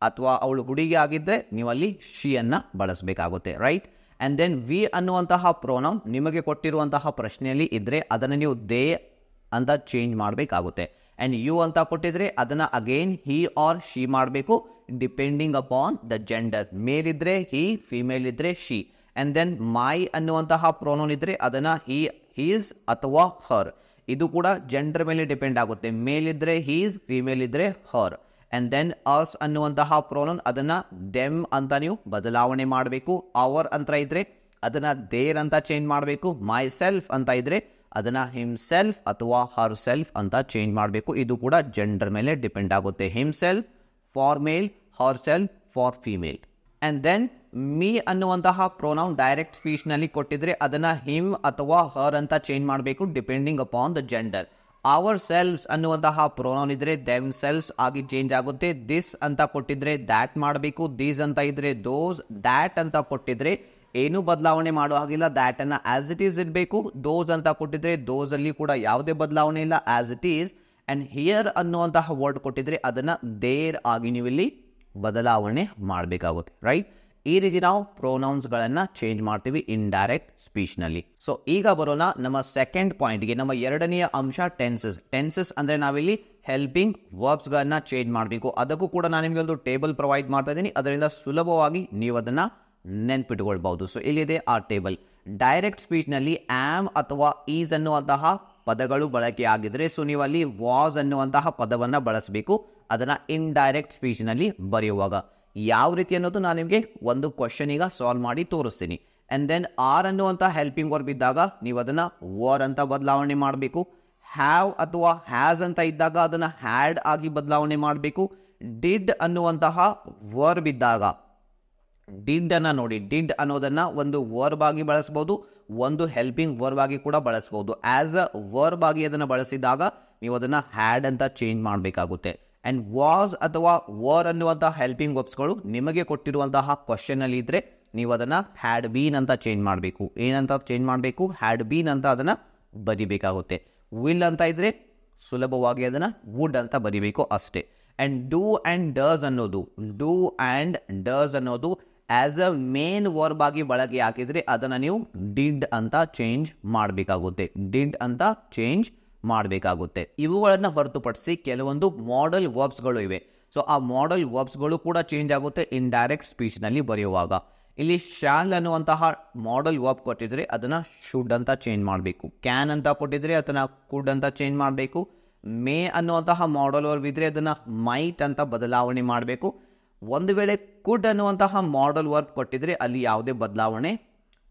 ಅಥವಾ ಅವಳು ಹುಡುಗಿ ಆಗಿದ್ರೆ ನೀವು ಅಲ್ಲಿ ಶಿ ಅನ್ನ ಬಳಸಬೇಕಾಗುತ್ತೆ, ರೈಟ್? ಅಂಡ್ ದೆನ್ ವಿ ಅನ್ನುವಂತಹ ಪ್ರೊನೌನ್ ನಿಮಗೆ ಕೊಟ್ಟಿರುವಂತಹ ಪ್ರಶ್ನೆಯಲ್ಲಿ ಇದ್ರೆ ಅದನ್ನು ನೀವು ದೇ ಅಂತ ಚೇಂಜ್ ಮಾಡಬೇಕಾಗುತ್ತೆ. ಅಂಡ್ ಯು ಅಂತ ಕೊಟ್ಟಿದ್ರೆ ಅದನ್ನ ಅಗೇನ್ ಹಿ ಆರ್ ಶಿ ಮಾಡಬೇಕು, ಡಿಪೆಂಡಿಂಗ್ ಅಪಾನ್ ದ ಜೆಂಡರ್. ಮೇಲ್ ಇದ್ರೆ ಹಿ, ಫಿಮೇಲ್ ಇದ್ರೆ ಶಿ. ಅಂಡ್ ದೆನ್ ಮೈ ಅನ್ನುವಂತಹ ಪ್ರೊನೌನ್ ಇದ್ರೆ ಅದನ್ನ ಹೀಸ್ ಅಥವಾ ಹರ್. ಇದು ಕೂಡ ಜೆಂಡರ್ ಮೇಲೆ ಡಿಪೆಂಡ್ ಆಗುತ್ತೆ. ಮೇಲ್ ಇದ್ರೆ ಹೀಸ್, ಫಿಮೇಲ್ ಇದ್ರೆ ಹರ್. ಅಂಡ್ ದೆನ್ ಅಸ್ ಅನ್ನುವಂತಹ ಪ್ರೊನೌನ್ ಅದನ್ನ ದೆಮ್ ಅಂತ ನೀವು ಬದಲಾವಣೆ ಮಾಡಬೇಕು. ಅವರ್ ಅಂತ ಇದ್ರೆ ಅದನ್ನ ದೇರ್ ಅಂತ ಚೇಂಜ್ ಮಾಡಬೇಕು. ಮೈ ಸೆಲ್ಫ್ ಅಂತ ಇದ್ರೆ ಅದನ್ನ ಹಿಮ್ಸೆಲ್ಫ್ ಅಥವಾ ಹರ್ ಸೆಲ್ಫ್ ಅಂತ ಚೇಂಜ್ ಮಾಡಬೇಕು. ಇದು ಕೂಡ ಜೆಂಡರ್ ಮೇಲೆ ಡಿಪೆಂಡ್ ಆಗುತ್ತೆ. Himself for male, herself for female. And then me ಅನ್ನುವಂತಹ ಪ್ರೊನೌನ್ ಡೈರೆಕ್ಟ್ ಸ್ಪೀಚ್ ನಲ್ಲಿ ಕೊಟ್ಟಿದ್ರೆ ಅದನ್ನ ಹಿಮ್ ಅಥವಾ ಹರ್ ಅಂತ ಚೇಂಜ್ ಮಾಡಬೇಕು, depending upon the gender. Ourselves ಅನ್ನುವಂತಹ ಪ್ರೊನೌನ್ ಇದ್ರೆ ದೆಮ್ ಸೆಲ್ಸ್ ಆಗಿ ಚೇಂಜ್ ಆಗುತ್ತೆ. ದಿಸ್ ಅಂತ ಕೊಟ್ಟಿದ್ರೆ ದ್ಯಾಟ್ ಮಾಡಬೇಕು. ದೀಸ್ ಅಂತ ಇದ್ರೆ ದೋಸ್. ದ್ಯಾಟ್ ಅಂತ ಕೊಟ್ಟಿದ್ರೆ ಏನು ಬದಲಾವಣೆ ಮಾಡೋ ಹಾಗಿಲ್ಲ, ದ್ಯಾಟ್ ಅನ್ನ ಆಸ್ ಇಟ್ ಈಸ್ ಇರಬೇಕು. ದೋಸ್ ಅಂತ ಕೊಟ್ಟಿದ್ರೆ ದೋಸ್ ಅಲ್ಲಿ ಕೂಡ ಯಾವುದೇ ಬದಲಾವಣೆ ಇಲ್ಲ, as it is. And here ಅನ್ನುವಂತಹ ವರ್ಡ್ ಕೊಟ್ಟಿದ್ರೆ ಅದನ್ನ ದೇರ್ ಆಗಿ ನೀವು ಇಲ್ಲಿ ಬದಲಾವಣೆ ಮಾಡಬೇಕಾಗುತ್ತೆ, ರೈಟ್? ಈ ರೀತಿ ನಾವು ಪ್ರೊನೌನ್ಸ್ ಗಳನ್ನ ಚೇಂಜ್ ಮಾಡ್ತೀವಿ ಇಂಡೈರೆಕ್ಟ್ ಸ್ಪೀಚ್ ನಲ್ಲಿ. ಸೊ ಈಗ ಬರೋಣ ನಮ್ಮ ಸೆಕೆಂಡ್ ಪಾಯಿಂಟ್ಗೆ. ನಮ್ಮ ಎರಡನೆಯ ಅಂಶ ಟೆನ್ಸಸ್. ಟೆನ್ಸಸ್ ಅಂದ್ರೆ ನಾವಿಲ್ಲಿ ಹೆಲ್ಪಿಂಗ್ ವರ್ಬ್ಸ್ ಗಳನ್ನ ಚೇಂಜ್ ಮಾಡಬೇಕು. ಅದಕ್ಕೂ ಕೂಡ ನಾನು ನಿಮಗೆ ಒಂದು ಟೇಬಲ್ ಪ್ರೊವೈಡ್ ಮಾಡ್ತಾ ಇದ್ದೀನಿ, ಅದರಿಂದ ಸುಲಭವಾಗಿ ನೀವು ಅದನ್ನ ನೆನ್ಪಿಟ್ಕೊಳ್ಬಹುದು. ಸೊ ಇಲ್ಲಿದೆ ಆ ಟೇಬಲ್. ಡೈರೆಕ್ಟ್ ಸ್ಪೀಚ್ ನಲ್ಲಿ ಆಮ್ ಅಥವಾ ಈಸ್ ಅನ್ನುವಂತಹ ಪದಗಳು ಬಳಕೆ ಆಗಿದ್ರೆ ಸೊ ನೀವು ಅಲ್ಲಿ ವಾಸ್ ಅನ್ನುವಂತಹ ಪದವನ್ನ ಬಳಸಬೇಕು, ಅದನ್ನ ಇಂಡೈರೆಕ್ಟ್ ಸ್ಪೀಚ್ ನಲ್ಲಿ ಬರೆಯುವಾಗ. ಯಾವ ರೀತಿ ಅನ್ನೋದು ನಾನು ನಿಮಗೆ ಒಂದು ಕ್ವಶನ್ ಈಗ ಸಾಲ್ವ್ ಮಾಡಿ ತೋರಿಸ್ತೀನಿ. ಅಂಡ್ ದೆನ್ ಆರ್ ಅನ್ನುವಂಥ ಹೆಲ್ಪಿಂಗ್ ವರ್ಬ್ ಇದ್ದಾಗ ನೀವು ಅದನ್ನ ವರ್ ಅಂತ ಬದಲಾವಣೆ ಮಾಡಬೇಕು. ಹ್ಯಾವ್ ಅಥವಾ ಹ್ಯಾಸ್ ಅಂತ ಇದ್ದಾಗ ಅದನ್ನ ಹ್ಯಾಡ್ ಆಗಿ ಬದಲಾವಣೆ ಮಾಡಬೇಕು. ಡಿಡ್ ಅನ್ನುವಂತಹ ವರ್ಬ್ ಇದ್ದಾಗ ಡಿಡ್ ಅನ್ನ ನೋಡಿ, ಡಿಡ್ ಅನ್ನೋದನ್ನ ಒಂದು ವರ್ಬ್ ಆಗಿ ಬಳಸಬಹುದು, ಒಂದು ಹೆಲ್ಪಿಂಗ್ ವರ್ಬ್ ಆಗಿ ಕೂಡ ಬಳಸಬಹುದು. ಆಸ್ ಅ ವರ್ಬ್ ಆಗಿ ಅದನ್ನ ಬಳಸಿದಾಗ ನೀವು ಅದನ್ನ ಹ್ಯಾಡ್ ಅಂತ ಚೇಂಜ್ ಮಾಡಬೇಕಾಗುತ್ತೆ. ಅಂಡ್ ವಾಸ್ ಅಥವಾ ವರ್ ಅನ್ನುವಂತಹ ಹೆಲ್ಪಿಂಗ್ ವರ್ಬ್ಸ್ಗಳು ನಿಮಗೆ ಕೊಟ್ಟಿರುವಂತಹ ಕ್ವಶನ್ ಅಲ್ಲಿ ಇದ್ರೆ ನೀವು ಅದನ್ನ ಹ್ಯಾಡ್ ಬೀನ್ ಅಂತ ಚೇಂಜ್ ಮಾಡಬೇಕು. ಏನಂತ ಚೇಂಜ್ ಮಾಡಬೇಕು? ಹ್ಯಾಡ್ ಬೀನ್ ಅಂತ ಅದನ್ನ ಬರಿಬೇಕಾಗುತ್ತೆ. ವಿಲ್ ಅಂತ ಇದ್ರೆ ಸುಲಭವಾಗಿ ಅದನ್ನ ವುಡ್ ಅಂತ ಬರಿಬೇಕು ಅಷ್ಟೇ. ಅಂಡ್ ಡೂ ಅಂಡ್ ಡಸ್ ಅನ್ನೋದು, ಡೂ ಅಂಡ್ ಡಸ್ ಅನ್ನೋದು ಆಸ್ ಅ ಮೇನ್ ವರ್ಬ್ ಆಗಿ ಬಳಕೆ ಹಾಕಿದ್ರೆ ಅದನ್ನ ನೀವು ಡಿಡ್ ಅಂತ ಚೇಂಜ್ ಮಾಡಬೇಕಾಗುತ್ತೆ. ಡಿಡ್ ಅಂತ ಚೇಂಜ್ ಮಾಡಬೇಕಾಗುತ್ತೆ. ಇವುಗಳನ್ನ ಹೊರತುಪಡಿಸಿ ಕೆಲವೊಂದು ಮಾಡೆಲ್ ವರ್ಬ್ಸ್ಗಳು ಇವೆ. ಸೊ ಆ ಮಾಡೆಲ್ ವರ್ಬ್ಸ್ಗಳು ಕೂಡ ಚೇಂಜ್ ಆಗುತ್ತೆ ಇಂಡೈರೆಕ್ಟ್ ಸ್ಪೀಚ್ ನಲ್ಲಿ ಬರೆಯುವಾಗ. ಇಲ್ಲಿ ಶಾಲ್ ಅನ್ನುವಂತಹ ಮಾಡೆಲ್ ವರ್ಬ್ ಕೊಟ್ಟಿದ್ರೆ ಅದನ್ನ ಶುಡ್ ಅಂತ ಚೇಂಜ್ ಮಾಡಬೇಕು. ಕ್ಯಾನ್ ಅಂತ ಕೊಟ್ಟಿದ್ರೆ ಅದನ್ನ ಕುಡ್ ಅಂತ ಚೇಂಜ್ ಮಾಡಬೇಕು. ಮೇ ಅನ್ನುವಂತಹ ಮಾಡೆಲ್ ವರ್ಬ್ ಇದ್ರೆ ಅದನ್ನ ಮೈಟ್ ಅಂತ ಬದಲಾವಣೆ ಮಾಡಬೇಕು. ಒಂದು ವೇಳೆ ಕುಡ್ ಅನ್ನುವಂತಹ ಮಾಡೆಲ್ ವರ್ಬ್ ಕೊಟ್ಟಿದ್ರೆ ಅಲ್ಲಿ ಯಾವುದೇ ಬದಲಾವಣೆ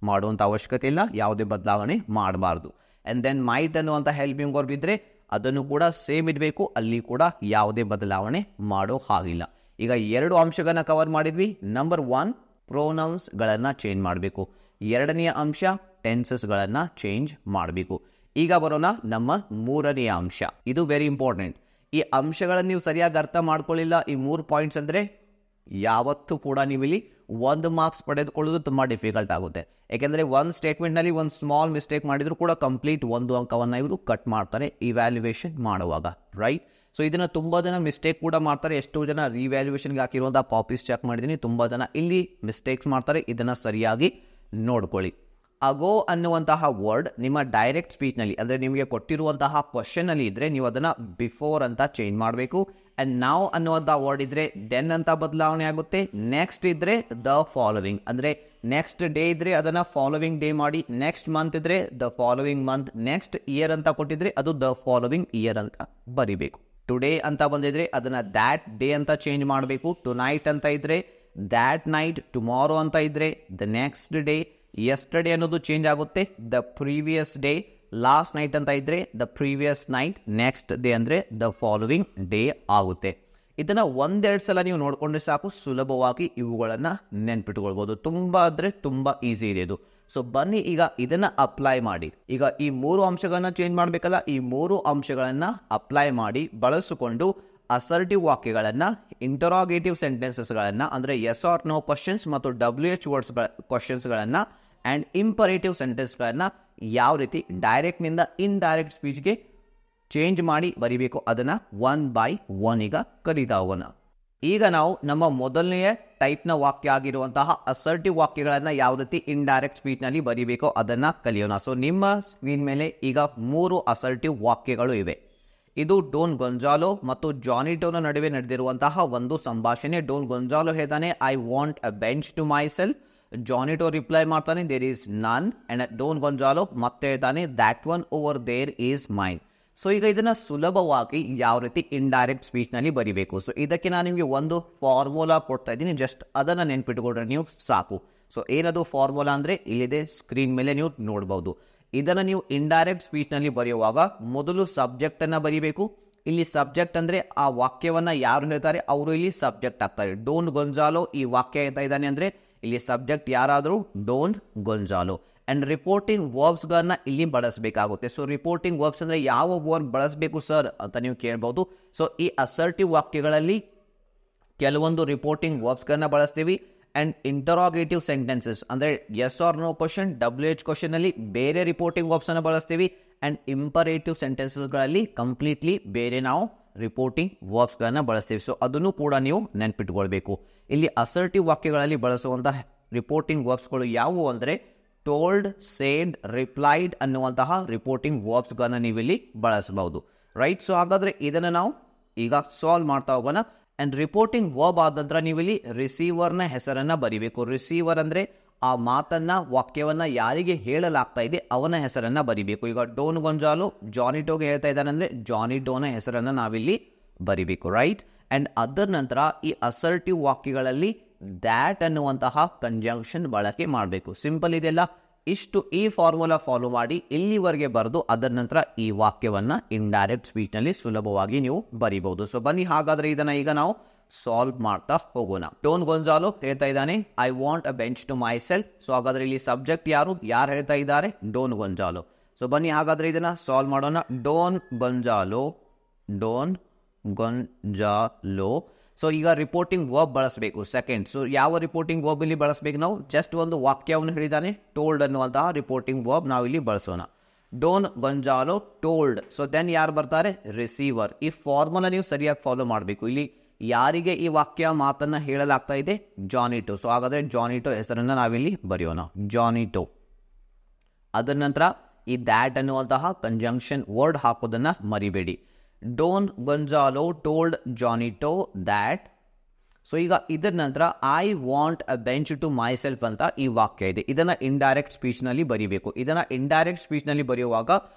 ಮಾಡುವಂತ ಅವಶ್ಯಕತೆ ಇಲ್ಲ, ಯಾವುದೇ ಬದಲಾವಣೆ ಮಾಡಬಾರ್ದು. ಅಂಡ್ ದೆನ್ ಮೈಟ್ ಅನ್ನುವಂಥ ಹೆಲ್ಪಿಂಗ್ ವರ್ಬ್ ಇದ್ರೆ ಅದನ್ನು ಕೂಡ ಸೇಮ್ ಇಡಬೇಕು, ಅಲ್ಲಿ ಕೂಡ ಯಾವುದೇ ಬದಲಾವಣೆ ಮಾಡೋ ಹಾಗಿಲ್ಲ. ಈಗ 2 ಅಂಶಗಳನ್ನ ಕವರ್ ಮಾಡಿದ್ವಿ. ನಂಬರ್ 1 ಪ್ರೊನೌನ್ಸ್ ಗಳನ್ನ ಚೇಂಜ್ ಮಾಡಬೇಕು. ಎರಡನೆಯ ಅಂಶ ಟೆನ್ಸಸ್ ಗಳನ್ನ ಚೇಂಜ್ ಮಾಡಬೇಕು. ಈಗ ಬರೋಣ ನಮ್ಮ 3ನೇ ಅಂಶ. ಇದು ವೆರಿ ಇಂಪಾರ್ಟೆಂಟ್. ಈ ಅಂಶಗಳನ್ನು ನೀವು ಸರಿಯಾಗಿ ಅರ್ಥ ಮಾಡ್ಕೊಳ್ಳಿಲ್ಲ, ಈ 3 ಪಾಯಿಂಟ್ಸ್ ಅಂದ್ರೆ ಯಾವತ್ತೂ ಕೂಡ ನೀವು ಇಲ್ಲಿ 1 ಮಾರ್ಕ್ಸ್ ಪಡೆದುಕೊಳ್ಳೋದು ತುಂಬ ಡಿಫಿಕಲ್ಟ್ ಆಗುತ್ತೆ. ಯಾಕೆಂದರೆ ಒಂದು ಸ್ಟೇಟ್ಮೆಂಟ್ನಲ್ಲಿ ಒಂದು ಸ್ಮಾಲ್ ಮಿಸ್ಟೇಕ್ ಮಾಡಿದರೂ ಕೂಡ ಕಂಪ್ಲೀಟ್ 1 ಅಂಕವನ್ನು ಇವರು ಕಟ್ ಮಾಡ್ತಾರೆ ಇವ್ಯಾಲ್ಯೂಯೇಷನ್ ಮಾಡುವಾಗ, ರೈಟ್. ಸೊ ಇದನ್ನು ತುಂಬ ಜನ ಮಿಸ್ಟೇಕ್ ಕೂಡ ಮಾಡ್ತಾರೆ. ಎಷ್ಟೋ ಜನ ರಿವ್ಯಾಲ್ಯೂಯೇಷನ್ಗೆ ಹಾಕಿರುವಂಥ ಕಾಪೀಸ್ ಚೆಕ್ ಮಾಡಿದ್ದೀನಿ, ತುಂಬ ಜನ ಇಲ್ಲಿ ಮಿಸ್ಟೇಕ್ಸ್ ಮಾಡ್ತಾರೆ. ಇದನ್ನು ಸರಿಯಾಗಿ ನೋಡ್ಕೊಳ್ಳಿ. ಅಗೋ ಅನ್ನುವಂತಹ ವರ್ಡ್ ನಿಮ್ಮ ಡೈರೆಕ್ಟ್ ಸ್ಪೀಚ್ನಲ್ಲಿ ಅಂದರೆ ನಿಮಗೆ ಕೊಟ್ಟಿರುವಂತಹ ಕ್ವಶನಲ್ಲಿ ಇದ್ದರೆ ನೀವು ಅದನ್ನು ಬಿಫೋರ್ ಅಂತ ಚೇಂಜ್ ಮಾಡಬೇಕು. ಆ್ಯಂಡ್ ನಾವು ಅನ್ನುವಂಥ ವರ್ಡ್ ಇದ್ದರೆ ದೆನ್ ಅಂತ ಬದಲಾವಣೆ ಆಗುತ್ತೆ. ನೆಕ್ಸ್ಟ್ ಇದ್ದರೆ ದ ಫಾಲೋವಿಂಗ್ ಅಂದರೆ ನೆಕ್ಸ್ಟ್ ಡೇ ಇದ್ದರೆ ಅದನ್ನು ಫಾಲೋವಿಂಗ್ ಡೇ ಮಾಡಿ. ನೆಕ್ಸ್ಟ್ ಮಂತ್ ಇದ್ದರೆ the following month. Next year ಅಂತ ಕೊಟ್ಟಿದ್ರೆ ಅದು ದ ಫಾಲೋವಿಂಗ್ ಇಯರ್ ಅಂತ ಬರಿಬೇಕು. ಟುಡೇ ಅಂತ ಬಂದಿದ್ರೆ ಅದನ್ನು ದ್ಯಾಟ್ ಡೇ ಅಂತ ಚೇಂಜ್ ಮಾಡಬೇಕು. ಟು ನೈಟ್ ಅಂತ ಇದ್ದರೆ ದ್ಯಾಟ್ ನೈಟ್. ಟುಮಾರೋ ಅಂತ ಇದ್ದರೆ ದ ನೆಕ್ಸ್ಟ್ ಡೇ. ಯಸ್ಟರ್ಡೇ ಅನ್ನೋದು ಚೇಂಜ್ ಆಗುತ್ತೆ, the previous day. Last night ಅಂತ ಇದ್ದರೆ the previous night. Next day ಅಂದರೆ ದ ಫಾಲೋವಿಂಗ್ ಡೇ ಆಗುತ್ತೆ. ಇದನ್ನು ಒಂದೆರಡು ಸಲ ನೀವು ನೋಡಿಕೊಂಡ್ರೆ ಸಾಕು, ಸುಲಭವಾಗಿ ಇವುಗಳನ್ನು ನೆನ್ಪಿಟ್ಕೊಳ್ಬೋದು. ತುಂಬ ಅಂದರೆ ತುಂಬ ಈಸಿ ಇದೆ ಇದು. ಸೊ ಬನ್ನಿ ಈಗ ಇದನ್ನು ಅಪ್ಲೈ ಮಾಡಿ. ಈಗ ಈ 3 ಅಂಶಗಳನ್ನು ಚೇಂಜ್ ಮಾಡಬೇಕಲ್ಲ, ಈ 3 ಅಂಶಗಳನ್ನು ಅಪ್ಲೈ ಮಾಡಿ ಬಳಸಿಕೊಂಡು ಅಸರ್ಟಿವ್ ವಾಕ್ಯಗಳನ್ನು, ಇಂಟರಾಗೇಟಿವ್ ಸೆಂಟೆನ್ಸಸ್ಗಳನ್ನು ಅಂದರೆ ಎಸ್ ಆರ್ ನೋ ಕ್ವಶನ್ಸ್ ಮತ್ತು WH ವರ್ಡ್ಸ್ ಕ್ವಶನ್ಸ್ಗಳನ್ನು ಆ್ಯಂಡ್ ಇಂಪರೇಟಿವ್ ಸೆಂಟೆನ್ಸ್ಗಳನ್ನು ಯಾವ ರೀತಿ ಡೈರೆಕ್ಟ್ನಿಂದ ಇನ್ಡೈರೆಕ್ಟ್ ಸ್ಪೀಚ್ಗೆ ಚೇಂಜ್ ಮಾಡಿ ಬರಿಬೇಕು ಅದನ್ನು 1 by 1 ಈಗ ಕಲಿತಾ ಹೋಗೋಣ. ಈಗ ನಾವು ನಮ್ಮ ಮೊದಲನೆಯ ಟೈಪ್ನ ವಾಕ್ಯ ಆಗಿರುವಂತಹ ಅಸರ್ಟಿವ್ ವಾಕ್ಯಗಳನ್ನು ಯಾವ ರೀತಿ ಇಂಡೈರೆಕ್ಟ್ ಸ್ಪೀಚ್ನಲ್ಲಿ ಬರಿಬೇಕೋ ಅದನ್ನು ಕಲಿಯೋಣ. ಸೊ ನಿಮ್ಮ ಸ್ಕ್ರೀನ್ ಮೇಲೆ ಈಗ 3 ಅಸರ್ಟಿವ್ ವಾಕ್ಯಗಳು ಇವೆ. ಇದು ಡೋನ್ ಗೊಂಜಾಲೋ ಮತ್ತು ಜಾನಿಟೋನ ನಡುವೆ ನಡೆದಿರುವಂತಹ ಒಂದು ಸಂಭಾಷಣೆ. ಡೋನ್ ಗೊಂಜಾಲೋ ಹೇಳ್ತಾನೆ I want a bench to myself. Janito reply ಮಾಡ್ತಾನೆ there is none. And Don Gonzalo ಮತ್ತೆ ಹೇಳ್ತಾನೆ that one over there is mine. So ಈಗ ಇದನ್ನು ಸುಲಭವಾಗಿ ಯಾವ ರೀತಿ ಇಂಡೈರೆಕ್ಟ್ ಸ್ಪೀಚ್ನಲ್ಲಿ ಬರಿಬೇಕು. ಸೊ ಇದಕ್ಕೆ ನಾನು ನಿಮಗೆ ಒಂದು ಫಾರ್ಮುಲಾ ಕೊಡ್ತಾ ಇದ್ದೀನಿ, ಜಸ್ಟ್ ಅದನ್ನು ನೆನ್ಪಿಟ್ಕೊಂಡ್ರೆ ನೀವು ಸಾಕು. ಸೊ ಏನದು ಫಾರ್ಮುಲಾ ಅಂದರೆ ಇಲ್ಲಿದೆ, ಸ್ಕ್ರೀನ್ ಮೇಲೆ ನೀವು ನೋಡ್ಬೋದು. ಇದನ್ನು ನೀವು ಇಂಡೈರೆಕ್ಟ್ ಸ್ಪೀಚ್ನಲ್ಲಿ ಬರೆಯುವಾಗ ಮೊದಲು ಸಬ್ಜೆಕ್ಟನ್ನು ಬರೀಬೇಕು. ಇಲ್ಲಿ ಸಬ್ಜೆಕ್ಟ್ ಅಂದರೆ ಆ ವಾಕ್ಯವನ್ನು ಯಾರು ಹೇಳ್ತಾರೆ ಅವರು ಇಲ್ಲಿ ಸಬ್ಜೆಕ್ಟ್ ಆಗ್ತಾರೆ. ಡೋನ್ ಗೊಂಜಾಲೋ ಈ ವಾಕ್ಯ ಹೇಳ್ತಾ ಇದ್ದಾನೆ ಅಂದರೆ ಇಲ್ಲಿ ಸಬ್ಜೆಕ್ಟ್ ಯಾರಾದರೂ ಡೋನ್ ಗೊಂಜಾಲೋ. ಆ್ಯಂಡ್ ರಿಪೋರ್ಟಿಂಗ್ ವರ್ಬ್ಸ್ಗಳನ್ನ ಇಲ್ಲಿ ಬಳಸಬೇಕಾಗುತ್ತೆ. ಸೊ ರಿಪೋರ್ಟಿಂಗ್ ವರ್ಬ್ಸ್ ಅಂದರೆ ಯಾವ ವರ್ಬ್ ಬಳಸಬೇಕು ಸರ್ ಅಂತ ನೀವು ಕೇಳ್ಬೋದು. ಸೊ ಈ ಅಸರ್ಟಿವ್ ವಾಕ್ಯಗಳಲ್ಲಿ ಕೆಲವೊಂದು ರಿಪೋರ್ಟಿಂಗ್ ವರ್ಬ್ಸ್ಗಳನ್ನ ಬಳಸ್ತೀವಿ. ಆ್ಯಂಡ್ ಇಂಟರಾಗೇಟಿವ್ ಸೆಂಟೆನ್ಸಸ್ ಅಂದರೆ yes or no question WH ಕ್ವಶನಲ್ಲಿ ಬೇರೆ ರಿಪೋರ್ಟಿಂಗ್ ವರ್ಬ್ಸನ್ನು ಬಳಸ್ತೀವಿ. ಆ್ಯಂಡ್ ಇಂಪರೇಟಿವ್ ಸೆಂಟೆನ್ಸಸ್ಗಳಲ್ಲಿ ಕಂಪ್ಲೀಟ್ಲಿ ಬೇರೆ ನಾವು ರಿಪೋರ್ಟಿಂಗ್ ವರ್ಬ್ಸ್ಗಳನ್ನು ಬಳಸ್ತೀವಿ. ಸೊ ಅದನ್ನು ಕೂಡ ನೀವು ನೆನ್ಪಿಟ್ಕೊಳ್ಬೇಕು. ಇಲ್ಲಿ ಅಸರ್ಟಿವ್ ವಾಕ್ಯಗಳಲ್ಲಿ ಬಳಸುವಂತಹ ರಿಪೋರ್ಟಿಂಗ್ ವರ್ಬ್ಸ್ಗಳು ಯಾವುವು ಅಂದರೆ ಟೋಲ್ಡ್, ಸೇಡ್, ರಿಪ್ಲೈಡ್ ಅನ್ನುವಂತಹ ರಿಪೋರ್ಟಿಂಗ್ ವರ್ಬ್ಸ್ಗಳನ್ನ ನೀವಿಲ್ಲಿ ಬಳಸಬಹುದು, ರೈಟ್. ಸೊ ಹಾಗಾದರೆ ಇದನ್ನು ನಾವು ಈಗ ಸಾಲ್ವ್ ಮಾಡ್ತಾ ಹೋಗೋಣ. ಆ್ಯಂಡ್ ರಿಪೋರ್ಟಿಂಗ್ ವರ್ಬ್ ಆದ ನಂತರ ನೀವಿಲ್ಲಿ ರಿಸೀವರ್ನ ಹೆಸರನ್ನು ಬರಿಬೇಕು. ರಿಸೀವರ್ ಅಂದರೆ ಆ ಮಾತನ್ನು, ವಾಕ್ಯವನ್ನು ಯಾರಿಗೆ ಹೇಳಲಾಗ್ತಾ ಇದೆ ಅವನ ಹೆಸರನ್ನು ಬರಿಬೇಕು. ಈಗ ಡೋನ್ ಗೊಂಜಾಲೋ ಜಾನಿಟೋಗೆ ಹೇಳ್ತಾ ಇದ್ದಾನೆ ಅಂದರೆ ಜಾನಿಟೋನ ಹೆಸರನ್ನು ನಾವಿಲ್ಲಿ ಬರಿಬೇಕು, ರೈಟ್. ಆ್ಯಂಡ್ ಅದರ ನಂತರ ಈ ಅಸರ್ಟಿವ್ ವಾಕ್ಯಗಳಲ್ಲಿ ದ್ಯಾಟ್ ಅನ್ನುವಂತಹ ಕಂಜಂಕ್ಷನ್ ಬಳಕೆ ಮಾಡಬೇಕು. ಸಿಂಪಲ್ ಇದೆಲ್ಲ. ಇಷ್ಟು ಈ ಫಾರ್ಮುಲಾ ಫಾಲೋ ಮಾಡಿ ಇಲ್ಲಿವರೆಗೆ ಬರೆದು ಅದರ ನಂತರ ಈ ವಾಕ್ಯವನ್ನು ಇಂಡೈರೆಕ್ಟ್ ಸ್ಪೀಚ್ನಲ್ಲಿ ಸುಲಭವಾಗಿ ನೀವು ಬರಿಬಹುದು. ಸೊ ಬನ್ನಿ ಹಾಗಾದರೆ ಇದನ್ನು ಈಗ ನಾವು ಸಾಲ್ವ್ ಮಾಡ್ತಾ ಹೋಗೋಣ. ಡೋನ್ ಗೊಂಜಾಲೋ ಹೇಳ್ತಾ ಇದ್ದಾನೆ I want a bench to myself. So ಹಾಗಾದರೆ ಇಲ್ಲಿ ಸಬ್ಜೆಕ್ಟ್ ಯಾರು ಹೇಳ್ತಾ ಇದ್ದಾರೆ? Done Gonzalo. ಸೊ ಬನ್ನಿ ಹಾಗಾದರೆ ಇದನ್ನು ಸಾಲ್ವ್ ಮಾಡೋಣ. Don Gonzalo. ಸೊ ಈಗ ರಿಪೋರ್ಟಿಂಗ್ ವರ್ಬ್ ಬಳಸಬೇಕು. ಸೆಕೆಂಡ್, ಸೊ ಯಾವ ರಿಪೋರ್ಟಿಂಗ್ ವರ್ಬ್ ಇಲ್ಲಿ ಬಳಸಬೇಕು? ನಾವು ಜಸ್ಟ್ ಒಂದು ವಾಕ್ಯವನ್ನು ಹೇಳಿದ್ದಾನೆ, ಟೋಲ್ಡ್ ಅನ್ನುವಂತಹ ರಿಪೋರ್ಟಿಂಗ್ ವರ್ಬ್ ನಾವು ಇಲ್ಲಿ ಬಳಸೋಣ. Don Gonzalo told. So then ಯಾರು ಬರ್ತಾರೆ? ರಿಸೀವರ್. ಈ ಫಾರ್ಮುಲಾ ನೀವು ಸರಿಯಾಗಿ ಫಾಲೋ ಮಾಡಬೇಕು. ಇಲ್ಲಿ ಯಾರಿಗೆ ಈ ವಾಕ್ಯ ಮಾತನ್ನು ಹೇಳಲಾಗ್ತಾ ಇದೆ? ಜಾನಿಟೋ. ಸೊ ಹಾಗಾದರೆ ಜಾನಿಟೋ ಹೆಸರನ್ನು ನಾವಿಲ್ಲಿ ಬರೆಯೋಣ, ಜಾನಿಟೋ. ಅದರ ನಂತರ ಈ ದ್ಯಾಟ್ ಅನ್ನುವಂತಹ ಕಂಜಂಕ್ಷನ್ ವರ್ಡ್ ಹಾಕೋದನ್ನು ಮರಿಬೇಡಿ. Don Gonzalo told ಜಾನಿಟೋ that. So ಈಗ ಇದರ ನಂತರ I want a bench to myself ಅಂತ ಈ ವಾಕ್ಯ ಇದೆ. ಇದನ್ನು ಇಂಡೈರೆಕ್ಟ್ ಸ್ಪೀಚ್ನಲ್ಲಿ ಬರೀಬೇಕು. ಇದನ್ನು ಇಂಡೈರೆಕ್ಟ್ ಸ್ಪೀಚ್ನಲ್ಲಿ ಬರೆಯುವಾಗ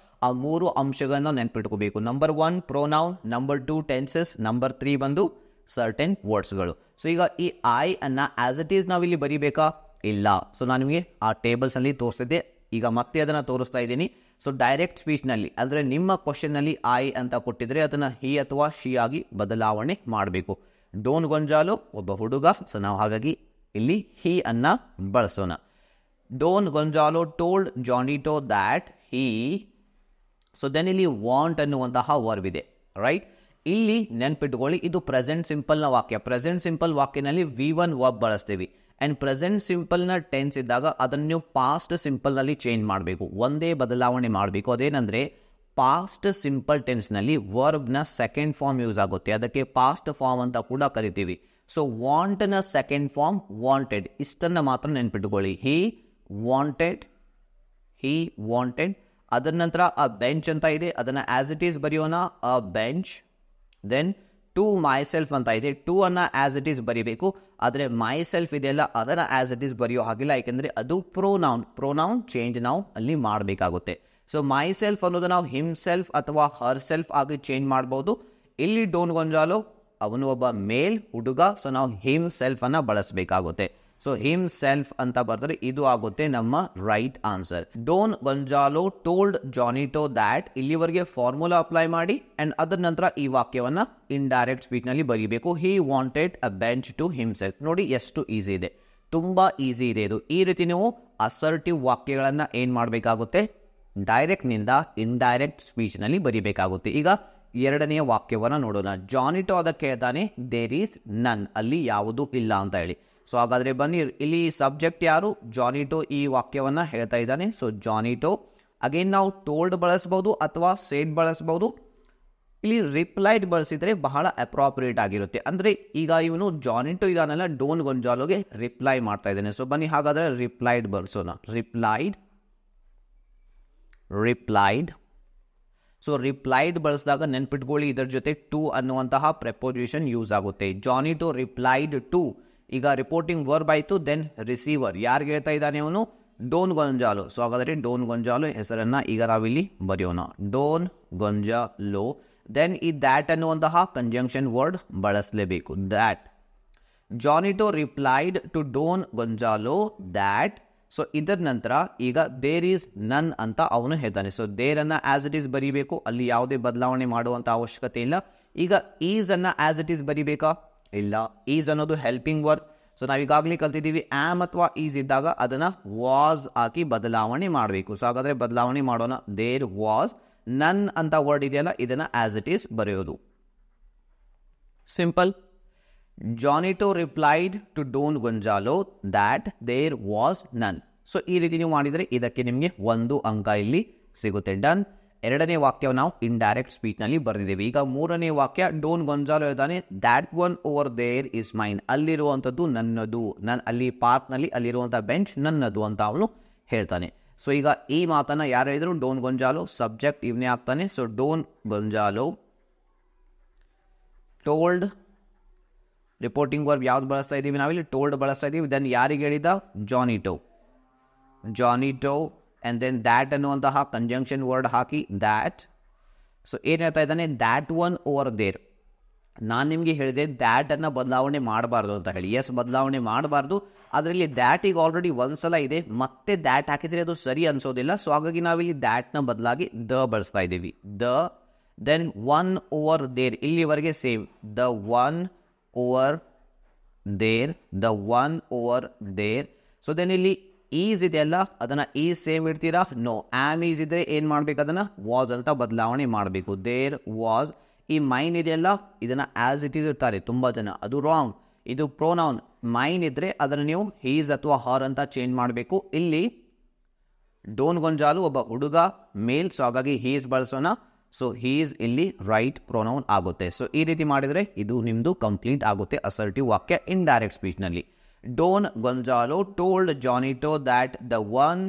ಆ 3 ಅಂಶಗಳನ್ನು ನೆನ್ಪಿಟ್ಕೋಬೇಕು. Number 1 pronoun, number 2 tenses, number 3 ಬಂದು ಸರ್ಟೆನ್ ವರ್ಡ್ಸ್ಗಳು. ಸೊ ಈಗ ಈ ಐ ಅನ್ನು ಆಸ್ ಇಟ್ ಈಸ್ ನಾವಿಲ್ಲಿ ಬರೀಬೇಕಾ? ಇಲ್ಲ. ಸೊ ನಾನು ನಿಮಗೆ ಆ ಟೇಬಲ್ಸ್ನಲ್ಲಿ ತೋರಿಸಿದ್ದೆ, ಈಗ ಮತ್ತೆ ಅದನ್ನು ತೋರಿಸ್ತಾ ಇದ್ದೀನಿ. ಸೊ ಡೈರೆಕ್ಟ್ ಸ್ಪೀಚ್ನಲ್ಲಿ ಅಂದರೆ ನಿಮ್ಮ ಕ್ವಶನ್ನಲ್ಲಿ ಐ ಅಂತ ಕೊಟ್ಟಿದ್ರೆ ಅದನ್ನು ಹಿ ಅಥವಾ ಶಿ ಆಗಿ ಬದಲಾವಣೆ ಮಾಡಬೇಕು. ಡೋನ್ ಗೊಂಜಾಲೋ ಒಬ್ಬ ಹುಡುಗ. ಸೊ ನಾವು ಹಾಗಾಗಿ ಇಲ್ಲಿ ಹಿ ಅನ್ನು ಬಳಸೋಣ. Don Gonzalo told ಜಾನಿಟೋ that he. So then ಇಲ್ಲಿ ವಾಂಟ್ ಅನ್ನುವಂತಹ ವರ್ಬ್ ಇದೆ, ರೈಟ್. ಇಲ್ಲಿ ನೆನ್ಪಿಟ್ಕೊಳ್ಳಿ, ಇದು ಪ್ರೆಸೆಂಟ್ ಸಿಂಪಲ್ನ ವಾಕ್ಯ. ಪ್ರೆಸೆಂಟ್ ಸಿಂಪಲ್ ವಾಕ್ಯನಲ್ಲಿ V1 ವರ್ಬ್ ಬಳಸ್ತೀವಿ. ಆ್ಯಂಡ್ ಪ್ರೆಸೆಂಟ್ ಸಿಂಪಲ್ನ ಟೆನ್ಸ್ ಇದ್ದಾಗ ಅದನ್ನು ನೀವು ಪಾಸ್ಟ್ ಸಿಂಪಲ್ನಲ್ಲಿ ಚೇಂಜ್ ಮಾಡಬೇಕು. ಒಂದೇ ಬದಲಾವಣೆ ಮಾಡಬೇಕು. ಅದೇನೆಂದರೆ ಪಾಸ್ಟ್ ಸಿಂಪಲ್ ಟೆನ್ಸ್ನಲ್ಲಿ ವರ್ಬ್ನ ಸೆಕೆಂಡ್ ಫಾರ್ಮ್ ಯೂಸ್ ಆಗುತ್ತೆ. ಅದಕ್ಕೆ ಪಾಸ್ಟ್ ಫಾರ್ಮ್ ಅಂತ ಕೂಡ ಕರಿತೀವಿ. ಸೊ ವಾಂಟ್ನ ಸೆಕೆಂಡ್ ಫಾರ್ಮ್ ವಾಂಟೆಡ್. ಇಷ್ಟನ್ನು ಮಾತ್ರ ನೆನ್ಪಿಟ್ಕೊಳ್ಳಿ. He wanted. ಅದರ ನಂತರ ಅ ಬೆಂಚ್ ಅಂತ ಇದೆ, ಅದನ್ನು ಆಸ್ ಇಟ್ ಈಸ್ ಬರೆಯೋಣ, a bench. Then to myself ಅಂತ ಇದೆ, ಟು ಅನ್ನ ಆಸ್ ಇಟ್ ಈಸ್ ಬರೀಬೇಕು. ಆದರೆ ಮೈ ಸೆಲ್ಫ್ ಇದೆಯಲ್ಲ ಅದನ್ನು ಆಸ್ ಇಟ್ ಈಸ್ ಬರೆಯೋ ಹಾಗಿಲ್ಲ, ಯಾಕೆಂದರೆ ಅದು ಪ್ರೋನೌನ್ ಚೇಂಜ್ ನಾವು ಅಲ್ಲಿ ಮಾಡಬೇಕಾಗುತ್ತೆ. ಸೊ ಮೈ ಸೆಲ್ಫ್ ಅನ್ನೋದು ನಾವು ಹಿಮ್ ಸೆಲ್ಫ್ ಅಥವಾ ಹರ್ ಸೆಲ್ಫ್ ಆಗಿ ಚೇಂಜ್ ಮಾಡ್ಬೋದು. ಇಲ್ಲಿ ಡೋನ್ ಗೊಂಜಾಲೋ ಅವನು ಒಬ್ಬ ಮೇಲ್ ಹುಡುಗ, ಸೊ ನಾವು ಹಿಮ್ ಸೆಲ್ಫ್ ಅನ್ನ ಬಳಸಬೇಕಾಗುತ್ತೆ. ಸೊ ಹಿಮ್ ಸೆಲ್ಫ್ ಅಂತ ಬರೆದ್ರೆ ಇದು ಆಗುತ್ತೆ ನಮ್ಮ right answer. Don Gonzalo told ಜಾನಿಟೋ that. ಇಲ್ಲಿವರೆಗೆ ಫಾರ್ಮುಲಾ ಅಪ್ಲೈ ಮಾಡಿ ಅಂಡ್ ಅದರ ನಂತರ ಈ ವಾಕ್ಯವನ್ನ ಇಂಡೈರೆಕ್ಟ್ ಸ್ಪೀಚ್ ನಲ್ಲಿ ಬರೀಬೇಕು. He wanted a bench to himself. ನೋಡಿ ಎಷ್ಟು ಈಸಿ ಇದೆ, ತುಂಬಾ ಈಸಿ ಇದೆ ಇದು. ಈ ರೀತಿ ನೀವು ಅಸರ್ಟಿವ್ ವಾಕ್ಯಗಳನ್ನ ಏನ್ ಮಾಡಬೇಕಾಗುತ್ತೆ, ಡೈರೆಕ್ಟ್ ನಿಂದ ಇಂಡೈರೆಕ್ಟ್ ಸ್ಪೀಚ್ ನಲ್ಲಿ ಬರೀಬೇಕಾಗುತ್ತೆ. ಈಗ ಎರಡನೆಯ ವಾಕ್ಯವನ್ನ ನೋಡೋಣ. ಜಾನಿಟೋ ಅದಕ್ಕೆ ಹೇಳ್ತಾನೆ ದೇರ್ ಈಸ್ ನನ್, ಅಲ್ಲಿ ಯಾವುದೂ ಇಲ್ಲ ಅಂತ ಹೇಳಿ. ಸೊ ಹಾಗಾದ್ರೆ ಬನ್ನಿ, ಇಲ್ಲಿ ಸಬ್ಜೆಕ್ಟ್ ಯಾರು, ಜಾನಿಟೋ ಈ ವಾಕ್ಯವನ್ನ ಹೇಳ್ತಾ ಇದ್ದಾನೆ. ಸೊ ಜಾನಿಟೋ, ಅಗೇನ್ ನಾವು ಟೋಲ್ಡ್ ಬಳಸಬಹುದು ಅಥವಾ ಸೇಡ್ ಬಳಸಬಹುದು. ಇಲ್ಲಿ ರಿಪ್ಲೈಡ್ ಬಳಸಿದ್ರೆ ಬಹಳ ಅಪ್ರಾಪ್ರಿಯೇಟ್ ಆಗಿರುತ್ತೆ. ಅಂದ್ರೆ ಈಗ ಇವನು ಜಾನಿಟೋ ಇದಾನಲ್ಲ ಡೋನ್ ಗೊಂಜಾಲೋಗೆ ರಿಪ್ಲೈ ಮಾಡ್ತಾ ಇದ್ದಾನೆ. ಸೊ ಬನ್ನಿ ಹಾಗಾದ್ರೆ ರಿಪ್ಲೈಡ್ ಬಳಸೋಣ. ರಿಪ್ಲೈಡ್. ಸೊ ರಿಪ್ಲೈಡ್ ಬಳಸಿದಾಗ ನೆನ್ಪಿಟ್ಕೊಳ್ಳಿ, ಇದರ ಜೊತೆ ಟು ಅನ್ನುವಂತಹ ಪ್ರೆಪೋಸಿಷನ್ ಯೂಸ್ ಆಗುತ್ತೆ. Janito replied to. ಈಗ ರಿಪೋರ್ಟಿಂಗ್ ವರ್ಬ್ ಆಯಿತು. ದೆನ್ ರಿಸೀವರ್ ಯಾರಿಗೆ ಹೇಳ್ತಾ ಇದ್ದಾನೆ ಅವನು, ಡೋನ್ ಗೊಂಜಾಲೋ. ಸೊ ಹಾಗಾದರೆ ಡೋನ್ ಗೊಂಜಾಲೋ ಹೆಸರನ್ನ ಈಗ ನಾವಿಲ್ಲಿ ಬರೆಯೋಣ, ಡೋನ್ ಗೊಂಜಾಲೋ. ದೆನ್ ಈ ದ್ಯಾಟ್ ಅನ್ನುವಂತಹ ಕಂಜಂಕ್ಷನ್ ವರ್ಡ್ ಬಳಸಲೇಬೇಕು, that. Janito replied to Don Gonzalo that. So ಇದರ ನಂತರ ಈಗ ದೇರ್ ಈಸ್ ನನ್ ಅಂತ ಅವನು ಹೇಳ್ತಾನೆ. ಸೊ ದೇರ್ ಅನ್ನ ಆಸ್ ಇಟ್ ಈಸ್ ಬರೀಬೇಕು, ಅಲ್ಲಿ ಯಾವುದೇ ಬದಲಾವಣೆ ಮಾಡುವಂತ ಅವಶ್ಯಕತೆ ಇಲ್ಲ. ಈಗ ಈಸ್ ಅನ್ನ ಆಸ್ ಇಟ್ ಈಸ್ ಬರೀಬೇಕಾ, ಇಲ್ಲ. ಈಸ್ ಅನ್ನೋದು ಹೆಲ್ಪಿಂಗ್ ವರ್ಬ್. ಸೊ ನಾವೀಗಾಗಲೇ ಕಲ್ತಿದ್ದೀವಿ ಆಮ್ ಅಥವಾ ಈಸ್ ಇದ್ದಾಗ ಅದನ್ನ ವಾಸ್ ಹಾಕಿ ಬದಲಾವಣೆ ಮಾಡಬೇಕು. ಸೊ ಹಾಗಾದ್ರೆ ಬದಲಾವಣೆ ಮಾಡೋಣ. There was. ನನ್ ಅಂತ ವರ್ಡ್ ಇದೆಯಲ್ಲ ಇದನ್ನ ಆಸ್ ಇಟ್ ಈಸ್ ಬರೆಯೋದು, simple. Janito replied to Don Gonzalo that there was none. So ಈ ರೀತಿ ನೀವು ಮಾಡಿದರೆ ಇದಕ್ಕೆ ನಿಮಗೆ 1 ಅಂಕ ಇಲ್ಲಿ ಸಿಗುತ್ತೆ. ಡನ್. ಎರಡನೇ ವಾಕ್ಯ ನಾವು ಇಂಡೈರೆಕ್ಟ್ ಸ್ಪೀಚ್ ನಲ್ಲಿ ಬರೆದಿದ್ದೇವೆ. ಈಗ ಮೂರನೇ ವಾಕ್ಯ, ಡೋನ್ ಗೊಂಜಾಲೋ ಹೇಳ್ತಾನೆ that one over there is mine. ಅಲ್ಲಿರುವಂಥದ್ದು ನನ್ನದು, ಅಲ್ಲಿ ಪಾರ್ಕ್ ನಲ್ಲಿ ಅಲ್ಲಿರುವಂತಹ ಬೆಂಚ್ ನನ್ನದು ಅಂತ ಅವನು ಹೇಳ್ತಾನೆ. ಸೊ ಈಗ ಈ ಮಾತನ್ನ ಯಾರು ಹೇಳಿದ್ರು, ಡೋನ್ ಗೊಂಜಾಲೋ. ಸಬ್ಜೆಕ್ಟ್ ಇವನೇ ಆಗ್ತಾನೆ. So Don Gonzalo told. Reporting verb ಯಾವ್ದು ಬಳಸ್ತಾ ಇದ್ದೀವಿ ನಾವಿಲ್ಲಿ, ಟೋಲ್ಡ್ ಬಳಸ್ತಾ ಇದ್ದೀವಿ. ದೆನ್ ಯಾರಿಗೆ ಹೇಳಿದ, ಜಾನಿಟೋ. ಆ್ಯಂಡ್ ದೆನ್ ದ್ಯಾಟ್ ಅನ್ನುವಂತಹ conjunction word hockey that. So ಏನು ಹೇಳ್ತಾ ಇದ್ದಾನೆ, ದ್ಯಾಟ್ ಒನ್ ಓವರ್ ದೇರ್. ನಾನು ನಿಮಗೆ ಹೇಳಿದೆ ದ್ಯಾಟ್ ಅನ್ನ ಬದಲಾವಣೆ ಮಾಡಬಾರ್ದು ಅಂತ ಹೇಳಿ. ಎಸ್, ಬದಲಾವಣೆ ಮಾಡಬಾರ್ದು. ಅದರಲ್ಲಿ ದ್ಯಾಟ್ ಈಗ ಆಲ್ರೆಡಿ ಒಂದ್ಸಲ ಇದೆ, ಮತ್ತೆ ದ್ಯಾಟ್ ಹಾಕಿದ್ರೆ ಅದು ಸರಿ ಅನ್ಸೋದಿಲ್ಲ. ಸೊ ಹಾಗಾಗಿ ನಾವಿಲ್ಲಿ ದ್ಯಾಟ್ನ ಬದಲಾಗಿ ದ ಬಳಸ್ತಾ ಇದ್ದೀವಿ, the. Then one over there, ಇಲ್ಲಿವರೆಗೆ same, the one over there, the one over there. So then ಇಲ್ಲಿ ಈಸ್ ಇದೆಯಲ್ಲ ಅದನ್ನ ಈಸ್ ಸೇಮ್ ಇಡ್ತೀರಾ, ನೋ. ಆಮ್ ಈಸ್ ಇದ್ರೆ ಏನ್ ಮಾಡ್ಬೇಕು, ಅದನ್ನ ವಾಸ್ ಅಂತ ಬದಲಾವಣೆ ಮಾಡಬೇಕು. There was. ಈ ಮೈನ್ ಇದೆಯಲ್ಲ ಇದನ್ನ ಆಸ್ ಇಟ್ ಈಸ್ ಇರ್ತಾರೆ ತುಂಬಾ ಜನ, ಅದು ರಾಂಗ್. ಇದು ಪ್ರೋನೌನ್. ಮೈನ್ ಇದ್ರೆ ಅದನ್ನು ನೀವು ಹೀಸ್ ಅಥವಾ ಹರ್ ಅಂತ ಚೇಂಜ್ ಮಾಡಬೇಕು. ಇಲ್ಲಿ ಡೋನ್ ಗೊಂಜಾಲು ಒಬ್ಬ ಹುಡುಗ, ಮೇಲ್. ಸೊ ಹಾಗಾಗಿ ಹೀಸ್ ಬಳಸೋಣ. ಸೊ ಹೀಸ್ ಇಲ್ಲಿ ರೈಟ್ ಪ್ರೊನೌನ್ ಆಗುತ್ತೆ. ಸೊ ಈ ರೀತಿ ಮಾಡಿದ್ರೆ ಇದು ನಿಮ್ದು ಕಂಪ್ಲೀಟ್ ಆಗುತ್ತೆ ಅಸರ್ಟಿವ್ ವಾಕ್ಯ ಇಂಡೈರೆಕ್ಟ್ ಸ್ಪೀಚ್ ನಲ್ಲಿ. Don Gonzalo told ಜಾನಿಟೋ that the one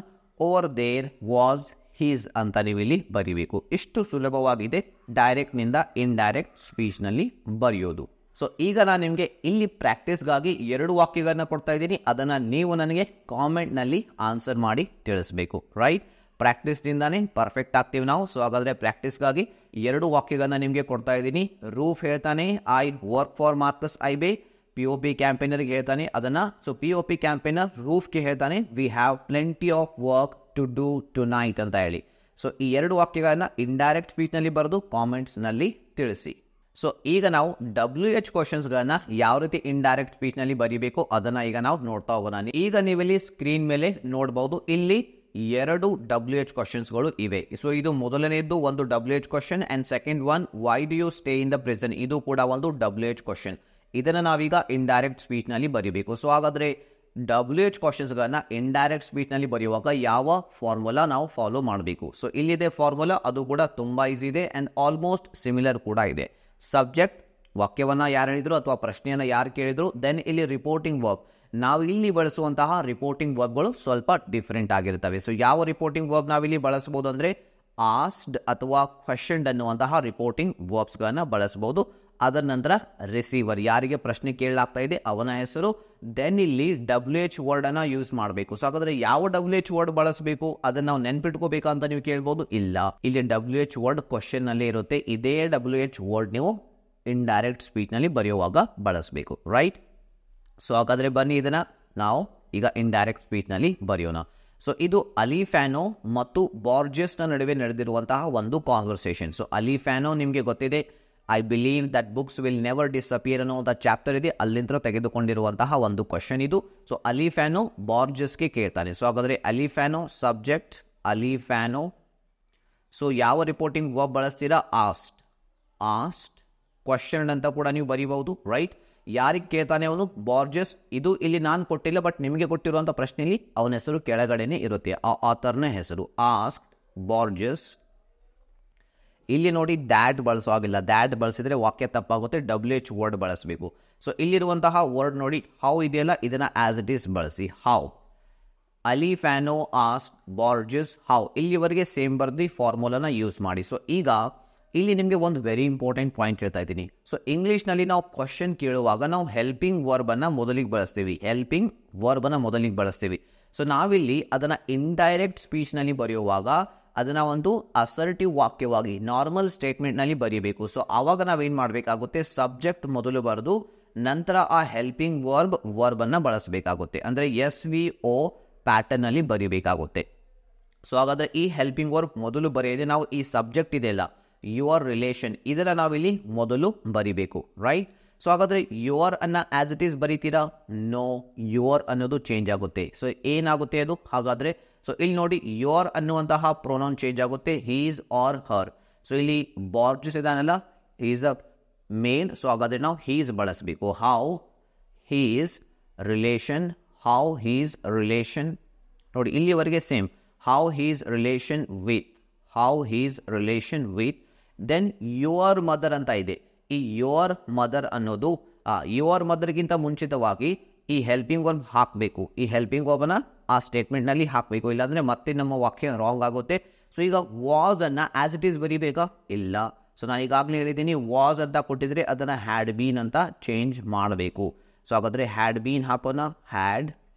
over there was his ಅಂತ ನೀವು ಇಲ್ಲಿ ಬರೀಬೇಕು. ಇಷ್ಟು ಸುಲಭವಾಗಿದೆ ಡೈರೆಕ್ಟ್ ನಿಂದ ಇಂಡೈರೆಕ್ಟ್ ಸ್ಪೀಚ್ ನಲ್ಲಿ ಬರೆಯೋದು. ಸೊ ಈಗ ನಾನು ನಿಮಗೆ ಇಲ್ಲಿ ಪ್ರಾಕ್ಟೀಸ್ಗಾಗಿ 2 ವಾಕ್ಯಗಳನ್ನ ಕೊಡ್ತಾ ಇದ್ದೀನಿ. ಅದನ್ನ ನೀವು ನನಗೆ ಕಾಮೆಂಟ್ ನಲ್ಲಿ ಆನ್ಸರ್ ಮಾಡಿ ತಿಳಿಸಬೇಕು. ರೈಟ್, ಪ್ರಾಕ್ಟೀಸ್ದಿಂದಾನೇ ಪರ್ಫೆಕ್ಟ್ ಆಗ್ತೀವಿ ನಾವು. ಸೊ ಹಾಗಾದ್ರೆ ಪ್ರಾಕ್ಟೀಸ್ಗಾಗಿ 2 ವಾಕ್ಯಗಳನ್ನ ನಿಮಗೆ ಕೊಡ್ತಾ ಇದ್ದೀನಿ. ರೂಫ್ ಹೇಳ್ತಾನೆ ಐ ವರ್ಕ್ ಫಾರ್ ಮಾರ್ಕಸ್ ಐಬೆ. POP ಕ್ಯಾಂಪೇನರ್ಗೆ ಹೇಳ್ತಾನೆ ಅದನ್ನ. ಸೊ POP ಕ್ಯಾಂಪೇನರ್ ರೂಫ್ಗೆ ಹೇಳ್ತಾನೆ we have plenty of work to do tonight ಅಂತ ಹೇಳಿ. ಸೊ ಈ 2 ವಾಕ್ಯಗಳನ್ನ ಇಂಡೈರೆಕ್ಟ್ ಸ್ಪೀಚ್ ನಲ್ಲಿ ಬರೆದು ಕಾಮೆಂಟ್ಸ್ ನಲ್ಲಿ ತಿಳಿಸಿ. ಸೊ ಈಗ ನಾವು WH ಕ್ವಶನ್ಸ್ಗಳನ್ನ ಯಾವ ರೀತಿ ಇಂಡೈರೆಕ್ಟ್ ಸ್ಪೀಚ್ ನಲ್ಲಿ ಬರೀಬೇಕು ಅದನ್ನ ಈಗ ನಾವು ನೋಡ್ತಾ ಹೋಗೋಣ. ಈಗ ನೀವಿಲ್ಲಿ ಸ್ಕ್ರೀನ್ ಮೇಲೆ ನೋಡಬಹುದು, ಇಲ್ಲಿ 2 WH ಕ್ವಶನ್ಸ್ಗಳು ಇವೆ. ಸೊ ಇದು ಮೊದಲನೇದು ಒಂದು WH question and second one why do you stay in the prison. ಇದು ಕೂಡ ಒಂದು WH ಕ್ವಶನ್. ಇದನ್ನ ನಾವೀಗ ಇಂಡೈರೆಕ್ಟ್ ಸ್ಪೀಚ್ ನಲ್ಲಿ ಬರೀಬೇಕು. ಸೊ ಹಾಗಾದ್ರೆ WH ಕ್ವಶನ್ಸ್ಗಳನ್ನ ಇಂಡೈರೆಕ್ಟ್ ಸ್ಪೀಚ್ನಲ್ಲಿ ಬರೆಯುವಾಗ ಯಾವ ಫಾರ್ಮುಲಾ ನಾವು ಫಾಲೋ ಮಾಡಬೇಕು. ಸೊ ಇಲ್ಲಿದೆ ಫಾರ್ಮುಲಾ, ಅದು ಕೂಡ ತುಂಬ ಈಸಿ ಇದೆ ಆ್ಯಂಡ್ ಆಲ್ಮೋಸ್ಟ್ ಸಿಮಿಲರ್ ಕೂಡ ಇದೆ. ಸಬ್ಜೆಕ್ಟ್ ವಾಕ್ಯವನ್ನು ಯಾರು ಹೇಳಿದ್ರು ಅಥವಾ ಪ್ರಶ್ನೆಯನ್ನು ಯಾರು ಕೇಳಿದ್ರು, ದೆನ್ ಇಲ್ಲಿ ರಿಪೋರ್ಟಿಂಗ್ ವರ್ಬ್. ನಾವು ಇಲ್ಲಿ ಬಳಸುವಂತಹ ರಿಪೋರ್ಟಿಂಗ್ ವರ್ಬ್ಗಳು ಸ್ವಲ್ಪ ಡಿಫ್ರೆಂಟ್ ಆಗಿರ್ತವೆ. ಸೊ ಯಾವ ರಿಪೋರ್ಟಿಂಗ್ ವರ್ಬ್ ನಾವಿಲ್ಲಿ ಬಳಸ್ಬೋದು ಅಂದರೆ ಆಸ್ಡ್ ಅಥವಾ ಕ್ವೆಶ್ಚನ್ಡ್ ಅನ್ನುವಂತಹ ರಿಪೋರ್ಟಿಂಗ್ ವರ್ಬ್ಸ್ಗಳನ್ನು ಬಳಸ್ಬೋದು. ಅದರ ನಂತರ ರಿಸೀವರ್, ಯಾರಿಗೆ ಪ್ರಶ್ನೆ ಕೇಳಲಾಗ್ತಾ ಇದೆ ಅವನ ಹೆಸರು, ದೆನ್ ಇಲ್ಲಿ WH ವರ್ಡನ್ನು ಯೂಸ್ ಮಾಡಬೇಕು. ಸೊ ಹಾಗಾದರೆ ಯಾವ WH ವರ್ಡ್ ಬಳಸಬೇಕು ಅದನ್ನು ನಾವು ನೆನ್ಪಿಟ್ಕೋಬೇಕಾ ಅಂತ ನೀವು ಕೇಳ್ಬೋದು. ಇಲ್ಲ, ಇಲ್ಲಿ WH ವರ್ಡ್ ಕ್ವಶನ್ನಲ್ಲಿ ಇರುತ್ತೆ. ಇದೇ WH ವರ್ಡ್ ನೀವು ಇಂಡೈರೆಕ್ಟ್ ಸ್ಪೀಚ್ನಲ್ಲಿ ಬರೆಯುವಾಗ ಬಳಸಬೇಕು, ರೈಟ್? ಸೊ ಹಾಗಾದರೆ ಬನ್ನಿ ಇದನ್ನು ನಾವು ಈಗ ಇಂಡೈರೆಕ್ಟ್ ಸ್ಪೀಚ್ನಲ್ಲಿ ಬರೆಯೋಣ. ಸೊ ಇದು ಅಲಿಫ್ಯಾನೋ ಮತ್ತು ಬಾರ್ಜೆಸ್ನ ನಡುವೆ ನಡೆದಿರುವಂತಹ ಒಂದು ಕಾನ್ವರ್ಸೇಷನ್. ಸೊ ಅಲಿಫ್ಯಾನೋ ನಿಮಗೆ ಗೊತ್ತಿದೆ, I believe that books will never disappear ಅನ್ನೋ ಚಾಪ್ಟರ್ ಇದೆ, ಅಲ್ಲಿಂದ ತೆಗೆದುಕೊಂಡಿರುವಂತಹ ಒಂದು ಕ್ವಶನ್ ಇದು. ಸೊ ಅಲಿಫ್ಯಾನೋ ಬಾರ್ಜೆಸ್ಗೆ ಕೇಳ್ತಾನೆ. ಸೊ ಹಾಗಾದರೆ ಅಲಿಫ್ಯಾನೋ ಸಬ್ಜೆಕ್ಟ್, ಅಲಿಫ್ಯಾನೋ. ಸೊ ಯಾವ ರಿಪೋರ್ಟಿಂಗ್ ವರ್ಬ್ ಬಳಸ್ತೀರಾ? ಆಸ್ಟ್. ಕ್ವಶನ್ ಅಂತ ಕೂಡ ನೀವು ಬರೀಬಹುದು, ರೈಟ್? ಯಾರಿಗೆ ಕೇಳ್ತಾನೆ ಅವನು? ಬಾರ್ಜೆಸ್. ಇದು ಇಲ್ಲಿ ನಾನು ಕೊಟ್ಟಿಲ್ಲ, ಬಟ್ ನಿಮಗೆ ಕೊಟ್ಟಿರುವಂಥ ಪ್ರಶ್ನೆಯಲ್ಲಿ ಅವನ ಹೆಸರು ಕೆಳಗಡೆನೆ ಇರುತ್ತೆ, ಆ ಆಥರ್ನ ಹೆಸರು. Ask Borges. ಇಲ್ಲಿ ನೋಡಿ ದ್ಯಾಟ್ ಬಳಸೋಗಿಲ್ಲ, ದ್ಯಾಟ್ ಬಳಸಿದ್ರೆ ವಾಕ್ಯ ತಪ್ಪಾಗುತ್ತೆ, WH ವರ್ಡ್ ಬಳಸಬೇಕು. ಸೊ ಇಲ್ಲಿರುವಂತಹ ವರ್ಡ್ ನೋಡಿ, ಹೌ ಇದೆಯಲ್ಲ, ಇದನ್ನು ಆಸ್ ಇಟ್ ಈಸ್ ಬಳಸಿ, how. Alifano ask Borges how. ಇಲ್ಲಿವರೆಗೆ ಸೇಮ್ ಬರ್ದು ಫಾರ್ಮುಲಾನ ಯೂಸ್ ಮಾಡಿ. ಸೊ ಈಗ ಇಲ್ಲಿ ನಿಮಗೆ ಒಂದು ವೆರಿ ಇಂಪಾರ್ಟೆಂಟ್ ಪಾಯಿಂಟ್ ಹೇಳ್ತಾ ಇದ್ದೀನಿ. ಸೊ ಇಂಗ್ಲೀಷ್ನಲ್ಲಿ ನಾವು ಕ್ವಶನ್ ಕೇಳುವಾಗ ನಾವು ಹೆಲ್ಪಿಂಗ್ ವರ್ಬನ್ನು ಮೊದಲಿಗೆ ಬಳಸ್ತೀವಿ. ಸೊ ನಾವಿಲ್ಲಿ ಅದನ್ನು ಇಂಡೈರೆಕ್ಟ್ ಸ್ಪೀಚ್ನಲ್ಲಿ ಬರೆಯುವಾಗ ಅದನ್ನು ಒಂದು ಅಸರ್ಟಿವ್ ವಾಕ್ಯವಾಗಿ ನಾರ್ಮಲ್ ಸ್ಟೇಟ್ಮೆಂಟ್ನಲ್ಲಿ ಬರೀಬೇಕು. ಸೊ ಆವಾಗ ನಾವೇನು ಮಾಡಬೇಕಾಗುತ್ತೆ? ಸಬ್ಜೆಕ್ಟ್ ಮೊದಲು ಬರೆದು ನಂತರ ಆ ಹೆಲ್ಪಿಂಗ್ ವರ್ಬನ್ನು ಬಳಸಬೇಕಾಗುತ್ತೆ. ಅಂದರೆ SVO ಪ್ಯಾಟರ್ನಲ್ಲಿ ಬರೀಬೇಕಾಗುತ್ತೆ. ಸೊ ಹಾಗಾದರೆ ಈ ಹೆಲ್ಪಿಂಗ್ ವರ್ಬ್ ಮೊದಲು ಬರೆಯದೆ ನಾವು ಈ ಸಬ್ಜೆಕ್ಟ್ ಇದೆಯಲ್ಲ, ಯುವರ್ ರಿಲೇಷನ್, ಇದನ್ನು ನಾವಿಲ್ಲಿ ಮೊದಲು ಬರಿಬೇಕು, ರೈಟ್? ಸೊ ಹಾಗಾದರೆ ಯುವರ್ ಅನ್ನು ಆಸ್ ಇಟ್ ಈಸ್ ಬರೀತೀರಾ? ನೋ, ಯುವರ್ ಅನ್ನೋದು ಚೇಂಜ್ ಆಗುತ್ತೆ. ಸೊ ಏನಾಗುತ್ತೆ ಅದು ಹಾಗಾದರೆ? ಸೊ ಇಲ್ಲಿ ನೋಡಿ, ಯುವರ್ ಅನ್ನುವಂತಹ ಪ್ರೊನೌನ್ ಚೇಂಜ್ ಆಗುತ್ತೆ, ಹೀಸ್ ಆರ್ ಹರ್. ಸೊ ಇಲ್ಲಿ ಬಾರ್ಜಸ್ ಇದಾನಲ್ಲ, ಹೀಸ್ ಅ ಮೇಲ್. ಸೊ ಹಾಗಾದರೆ ನಾವು ಹೀಸ್ ಬಳಸಬೇಕು. How his relation, how his relation. ನೋಡಿ ಇಲ್ಲಿವರೆಗೆ same, how his relation with. Then your mother ಅಂತ ಇದೆ. ಈ ಯುವರ್ ಮದರ್ ಅನ್ನೋದು ಯುವರ್ ಮದರ್ಗಿಂತ ಮುಂಚಿತವಾಗಿ ಈ ಹೆಲ್ಪಿಂಗ್ ವರ್ಬ್ ಹಾಕಬೇಕು. ಈ ಹೆಲ್ಪಿಂಗ್ ವರ್ಬನ್ನು ಆ ಸ್ಟೇಟ್ಮೆಂಟ್ನಲ್ಲಿ ಹಾಕಬೇಕು, ಇಲ್ಲಾಂದರೆ ಮತ್ತೆ ನಮ್ಮ ವಾಕ್ಯ ರಾಂಗ್ ಆಗುತ್ತೆ. ಸೊ ಈಗ ವಾಸ್ ಅನ್ನು ಆಸ್ ಇಟ್ ಈಸ್ ಬರೀಬೇಕಾ? ಇಲ್ಲ. ಸೊ ನಾನು ಈಗಾಗಲೇ ಹೇಳಿದ್ದೀನಿ, ವಾಸ್ ಅಂತ ಕೊಟ್ಟಿದ್ರೆ ಅದನ್ನು ಹ್ಯಾಡ್ ಬೀನ್ ಅಂತ ಚೇಂಜ್ ಮಾಡಬೇಕು. ಸೊ ಹಾಗಾದರೆ ಹ್ಯಾಡ್ ಬೀನ್ ಹಾಕೋಣ, had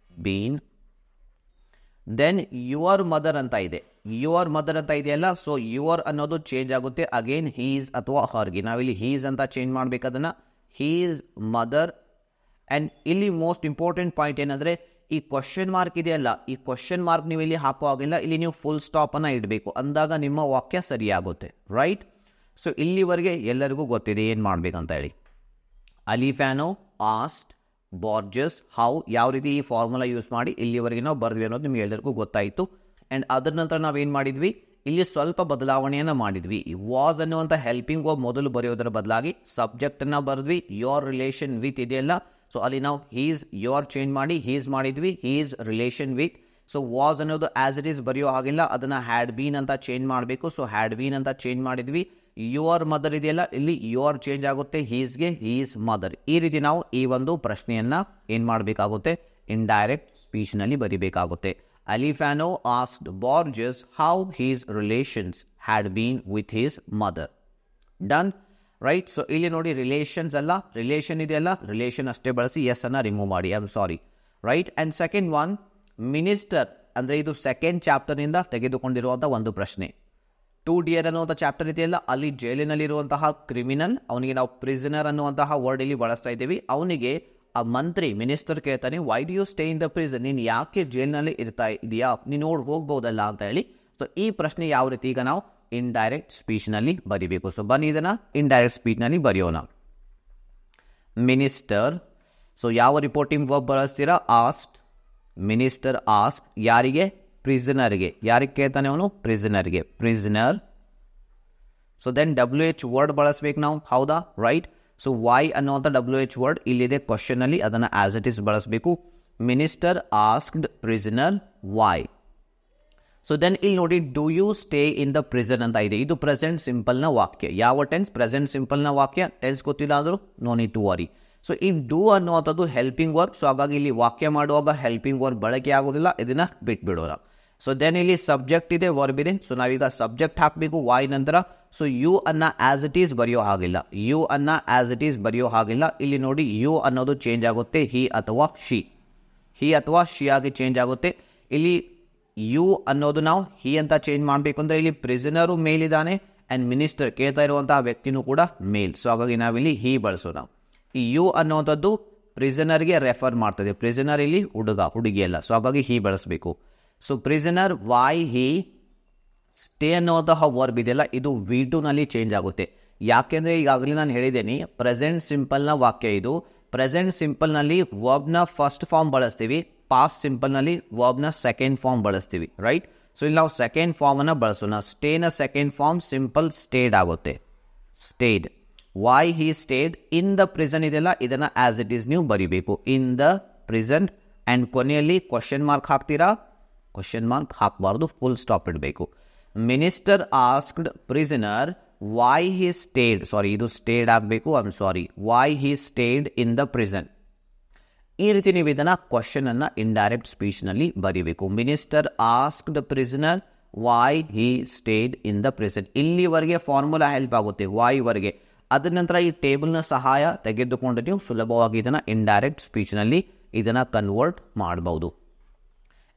been. Then your mother ಅಂತ ಇದೆಯಲ್ಲ, ಸೊ ಯುವರ್ ಅನ್ನೋದು ಚೇಂಜ್ ಆಗುತ್ತೆ, ಅಗೇನ್ ಹೀಸ್ ಅಥವಾ ಹರ್ಗೆ. ನಾವಿಲ್ಲಿ ಹೀಸ್ ಅಂತ ಚೇಂಜ್ ಮಾಡಬೇಕು ಅದನ್ನು, ಹೀಸ್ ಮದರ್. ಆ್ಯಂಡ್ ಇಲ್ಲಿ ಮೋಸ್ಟ್ ಇಂಪಾರ್ಟೆಂಟ್ ಪಾಯಿಂಟ್ ಏನಂದರೆ, ಈ ಕ್ವಶನ್ ಮಾರ್ಕ್ ಇದೆಯಲ್ಲ, ಈ ಕ್ವಶನ್ ಮಾರ್ಕ್ ನೀವು ಇಲ್ಲಿ ಹಾಕೋ ಆಗಿಲ್ಲ, ಇಲ್ಲಿ ನೀವು ಫುಲ್ ಸ್ಟಾಪನ್ನು ಇಡಬೇಕು, ಅಂದಾಗ ನಿಮ್ಮ ವಾಕ್ಯ ಸರಿಯಾಗುತ್ತೆ, ರೈಟ್? ಸೊ ಇಲ್ಲಿವರೆಗೆ ಎಲ್ಲರಿಗೂ ಗೊತ್ತಿದೆ ಏನು ಮಾಡಬೇಕಂತ ಹೇಳಿ. ಅಲಿಫ್ಯಾನೋ ಆಸ್ಟ್ ಬಾರ್ಜಸ್ ಹೌ, ಯಾವ ರೀತಿ ಈ ಫಾರ್ಮುಲಾ ಯೂಸ್ ಮಾಡಿ ಇಲ್ಲಿವರೆಗೆ ನಾವು ಬರೆದ್ವಿ ಅನ್ನೋದು ನಿಮ್ಗೆ ಎಲ್ಲರಿಗೂ ಗೊತ್ತಾಯಿತು. ಆ್ಯಂಡ್ ಅದರ ನಂತರ ನಾವೇನು ಮಾಡಿದ್ವಿ, ಇಲ್ಲಿ ಸ್ವಲ್ಪ ಬದಲಾವಣೆಯನ್ನು ಮಾಡಿದ್ವಿ. ವಾಸ್ ಅನ್ನುವಂಥ ಹೆಲ್ಪಿಂಗ್ ವರ್ಬ್ ಮೊದಲು ಬರೆಯೋದರ ಬದಲಾಗಿ ಸಬ್ಜೆಕ್ಟನ್ನು ಬರೆದ್ವಿ. ಯೋರ್ ರಿಲೇಷನ್ ವಿತ್ ಇದೆಯಲ್ಲ, ಸೊ ಅಲ್ಲಿ ನಾವು ಹೀಸ್ ಯೋರ್ ಚೇಂಜ್ ಮಾಡಿ ಹೀಸ್ ಮಾಡಿದ್ವಿ, his relation with. So was ಅನ್ನೋದು ಆಸ್ ಇಟ್ ಈಸ್ ಬರೆಯೋ ಹಾಗಿಲ್ಲ, ಅದನ್ನು ಹ್ಯಾಡ್ ಬೀನ್ ಅಂತ ಚೇಂಜ್ ಮಾಡಬೇಕು. ಸೊ ಹ್ಯಾಡ್ ಬೀನ್ ಅಂತ ಚೇಂಜ್ ಮಾಡಿದ್ವಿ. ಯುವರ್ ಮದರ್ ಇದೆಯಲ್ಲ, ಇಲ್ಲಿ ಯುವರ್ ಚೇಂಜ್ ಆಗುತ್ತೆ, ಹೀಸ್ಗೆ ಹೀಸ್ ಮದರ್. ಈ ರೀತಿ ನಾವು ಈ ಒಂದು ಪ್ರಶ್ನೆಯನ್ನು ಏನು ಮಾಡಬೇಕಾಗುತ್ತೆ? ಇಂಡೈರೆಕ್ಟ್ ಸ್ಪೀಚ್ನಲ್ಲಿ ಬರೀಬೇಕಾಗುತ್ತೆ. Alifano asked Borges how his relations had been with his mother. Done, right? So ಇಲ್ಲಿ ನೋಡಿ ರಿಲೇಷನ್ಸ್ ಅಲ್ಲ, ರಿಲೇಷನ್ ಇದೆಯಲ್ಲ, ರಿಲೇಷನ್ ಅಷ್ಟೇ ಬಳಸಿ, ಎಸ್ ಅನ್ನು ರಿಮೂವ್ ಮಾಡಿ, I am sorry, right? And second one minister, ಅಂದರೆ ಇದು ಸೆಕೆಂಡ್ ಚಾಪ್ಟರ್ನಿಂದ ತೆಗೆದುಕೊಂಡಿರುವಂಥ ಒಂದು ಪ್ರಶ್ನೆ. 2 ಡಿಯರ್ ಅನ್ನುವಂಥ ಚಾಪ್ಟರ್ ಇದೆಯಲ್ಲ, ಅಲ್ಲಿ ಜೈಲಿನಲ್ಲಿರುವಂತಹ ಕ್ರಿಮಿನಲ್, ಅವನಿಗೆ ನಾವು ಪ್ರಿಸನರ್ ಅನ್ನುವಂತಹ ವರ್ಡ್ ಇಲ್ಲಿ ಬಳಸ್ತಾ ಇದ್ದೀವಿ. ಅವನಿಗೆ ಆ ಮಂತ್ರಿ ಮಿನಿಸ್ಟರ್ ಕೇಳ್ತಾನೆ, why do you stay in the prison, ನೀನು ಯಾಕೆ ಜೈಲಿನಲ್ಲಿ ಇರ್ತಾ ಇದೆಯಾ, ನೀನು ನೋಡಿ ಹೋಗ್ಬೋದಲ್ಲ ಅಂತ ಹೇಳಿ. ಸೊ ಈ ಪ್ರಶ್ನೆ ಯಾವ ರೀತಿ ಈಗ ನಾವು ಇಂಡೈರೆಕ್ಟ್ ಸ್ಪೀಚ್ನಲ್ಲಿ ಬರೀಬೇಕು. ಸೊ ಬನ್ನಿ ಇದನ್ನು ಇಂಡೈರೆಕ್ಟ್ ಸ್ಪೀಚ್ನಲ್ಲಿ ಬರೆಯೋಣ. ಮಿನಿಸ್ಟರ್, ಸೊ ಯಾವ ರಿಪೋರ್ಟಿಂಗ್ ವರ್ಬ್ ಬಳಸ್ತೀರಾ? ಆಸ್ಟ್. ಮಿನಿಸ್ಟರ್ ಆಸ್ಟ್ ಯಾರಿಗೆ? ಪ್ರಿಸನರ್ಗೆ. ಯಾರಿಗೆ ಕೇಳ್ತಾನೆ ಅವನು? ಪ್ರಿಸನರ್ಗೆ, prisoner. So then WH word ಬಳಸ್ಬೇಕು ನಾವು, ಹೌದಾ? ರೈಟ್? ಸೊ ವೈ ಅನ್ನುವಂಥ WH ವರ್ಡ್ ಇಲ್ಲಿದೆ ಕ್ವಶನಲ್ಲಿ, ಅದನ್ನು ಆಸ್ ಇಟ್ ಈಸ್ ಬಳಸಬೇಕು. Minister asked prisoner why. So then ಇಲ್ಲಿ ನೋಡಿ, do you stay in the prison ಅಂತ ಇದೆ. ಇದು ಪ್ರೆಸೆಂಟ್ ಸಿಂಪಲ್ನ ವಾಕ್ಯ. ಯಾವ ಟೆನ್ಸ್? ಪ್ರೆಸೆಂಟ್ ಸಿಂಪಲ್ನ ವಾಕ್ಯ. ಟೆನ್ಸ್ ಗೊತ್ತಿಲ್ಲ ಅಂದರೂ no need to worry. So ಈ ಡೂ ಅನ್ನುವಂಥದ್ದು ಹೆಲ್ಪಿಂಗ್ ವರ್ಬ್. ಸೊ ಹಾಗಾಗಿ ಇಲ್ಲಿ ವಾಕ್ಯ ಮಾಡುವಾಗ ಹೆಲ್ಪಿಂಗ್ ವರ್ಬ್ ಬಳಕೆ ಆಗೋದಿಲ್ಲ, ಇದನ್ನ ಬಿಟ್ಬಿಡೋಣ. ಸೊ ದೆನ್ ಇಲ್ಲಿ ಸಬ್ಜೆಕ್ಟ್ ಇದೆ, ವರ್ಬ್ ಇದೆ. ಸೊ ನಾವೀಗ ಸಬ್ಜೆಕ್ಟ್ ಹಾಕಬೇಕು ವೈ ನಂತರ. ಸೊ ಯು ಅನ್ನ ಆಸ್ ಇಟ್ ಈಸ್ ಬರೆಯೋ ಹಾಗಿಲ್ಲ, ಯು ಅನ್ನ ಆಸ್ ಇಟ್ ಈಸ್ ಬರೆಯೋ ಹಾಗಿಲ್ಲ. ಇಲ್ಲಿ ನೋಡಿ, ಯು ಅನ್ನೋದು ಚೇಂಜ್ ಆಗುತ್ತೆ, ಹಿ ಅಥವಾ ಶಿ, ಹಿ ಅಥವಾ ಶಿ ಆಗಿ ಚೇಂಜ್ ಆಗುತ್ತೆ. ಇಲ್ಲಿ ಯು ಅನ್ನೋದು ನಾವು ಹಿ ಅಂತ ಚೇಂಜ್ ಮಾಡಬೇಕು ಅಂದರೆ ಇಲ್ಲಿ ಪ್ರಿಸನರು ಮೇಲಿದ್ದಾನೆ ಆ್ಯಂಡ್ ಮಿನಿಸ್ಟರ್ ಕೇಳ್ತಾ ಇರುವಂತಹ ವ್ಯಕ್ತಿನೂ ಕೂಡ ಮೇಲ್. ಸೊ ಹಾಗಾಗಿ ನಾವಿಲ್ಲಿ ಹಿ ಬಳಸೋಣ. ಈ ಯು ಅನ್ನೋಂಥದ್ದು ಪ್ರಿಸನರ್ಗೆ ರೆಫರ್ ಮಾಡ್ತದೆ. ಪ್ರಿಸನರ್ ಇಲ್ಲಿ ಹುಡುಗ, ಹುಡುಗಿ ಅಲ್ಲ. ಸೊ ಹಾಗಾಗಿ ಹಿ ಬಳಸಬೇಕು. So prisoner why he stay ಅನ್ನೋಂತಹ ವರ್ಬ್ ಇದೆಯಲ್ಲ, ಇದು V2 ನಲ್ಲಿ ಚೇಂಜ್ ಆಗುತ್ತೆ. ಯಾಕೆಂದರೆ ಈಗಾಗಲೇ ನಾನು ಹೇಳಿದ್ದೇನೆ, ಪ್ರೆಸೆಂಟ್ ಸಿಂಪಲ್ನ ವಾಕ್ಯ ಇದು. ಪ್ರೆಸೆಂಟ್ ಸಿಂಪಲ್ನಲ್ಲಿ ವರ್ಬ್ನ ಫಸ್ಟ್ ಫಾರ್ಮ್ ಬಳಸ್ತೀವಿ, ಪಾಸ್ಟ್ ಸಿಂಪಲ್ನಲ್ಲಿ ವರ್ಬ್ನ ಸೆಕೆಂಡ್ ಫಾರ್ಮ್ ಬಳಸ್ತೀವಿ, ರೈಟ್? ಸೊ ಇಲ್ಲಿ ನಾವು ಸೆಕೆಂಡ್ ಫಾರ್ಮನ್ನು ಬಳಸೋಣ. ಸ್ಟೇನ ಸೆಕೆಂಡ್ ಫಾರ್ಮ್ ಸಿಂಪಲ್ ಸ್ಟೇಡ್ ಆಗುತ್ತೆ, stayed. Why he stayed in the prison ಇದೆಲ್ಲ, ಇದನ್ನು ಆಸ್ ಇಟ್ ಈಸ್ ನೀವು ಬರಿಬೇಕು, ಇನ್ ದ ಪ್ರಿಸನ್. ಆ್ಯಂಡ್ ಕೊನೆಯಲ್ಲಿ ಕ್ವಶನ್ ಮಾರ್ಕ್ ಹಾಕ್ತೀರಾ? ಕ್ವಶನ್ ಮಾರ್ಕ್ ಹಾಕಬಾರ್ದು, ಫುಲ್ ಸ್ಟಾಪ್ ಇಡಬೇಕು. Minister asked prisoner why he stayed, sorry ಇದು ಸ್ಟೇಡ್ ಆಗಬೇಕು, I am sorry, Y he stayed in the prison. ಈ ರೀತಿ ನೀವು ಇದನ್ನು ಕ್ವಶನ್ ಅನ್ನು ಇಂಡೈರೆಕ್ಟ್ ಸ್ಪೀಚ್ನಲ್ಲಿ ಬರೀಬೇಕು. Minister asked prisoner why he stayed in the prison. ಇಲ್ಲಿವರೆಗೆ ಫಾರ್ಮುಲಾ ಹೆಲ್ಪ್ ಆಗುತ್ತೆ, ವೈವರೆಗೆ. ಅದರ ನಂತರ ಈ ಟೇಬಲ್ನ ಸಹಾಯ ತೆಗೆದುಕೊಂಡು ನೀವು ಸುಲಭವಾಗಿ ಇದನ್ನು ಇಂಡೈರೆಕ್ಟ್ ಸ್ಪೀಚ್ನಲ್ಲಿ ಇದನ್ನು ಕನ್ವರ್ಟ್ ಮಾಡಬಹುದು.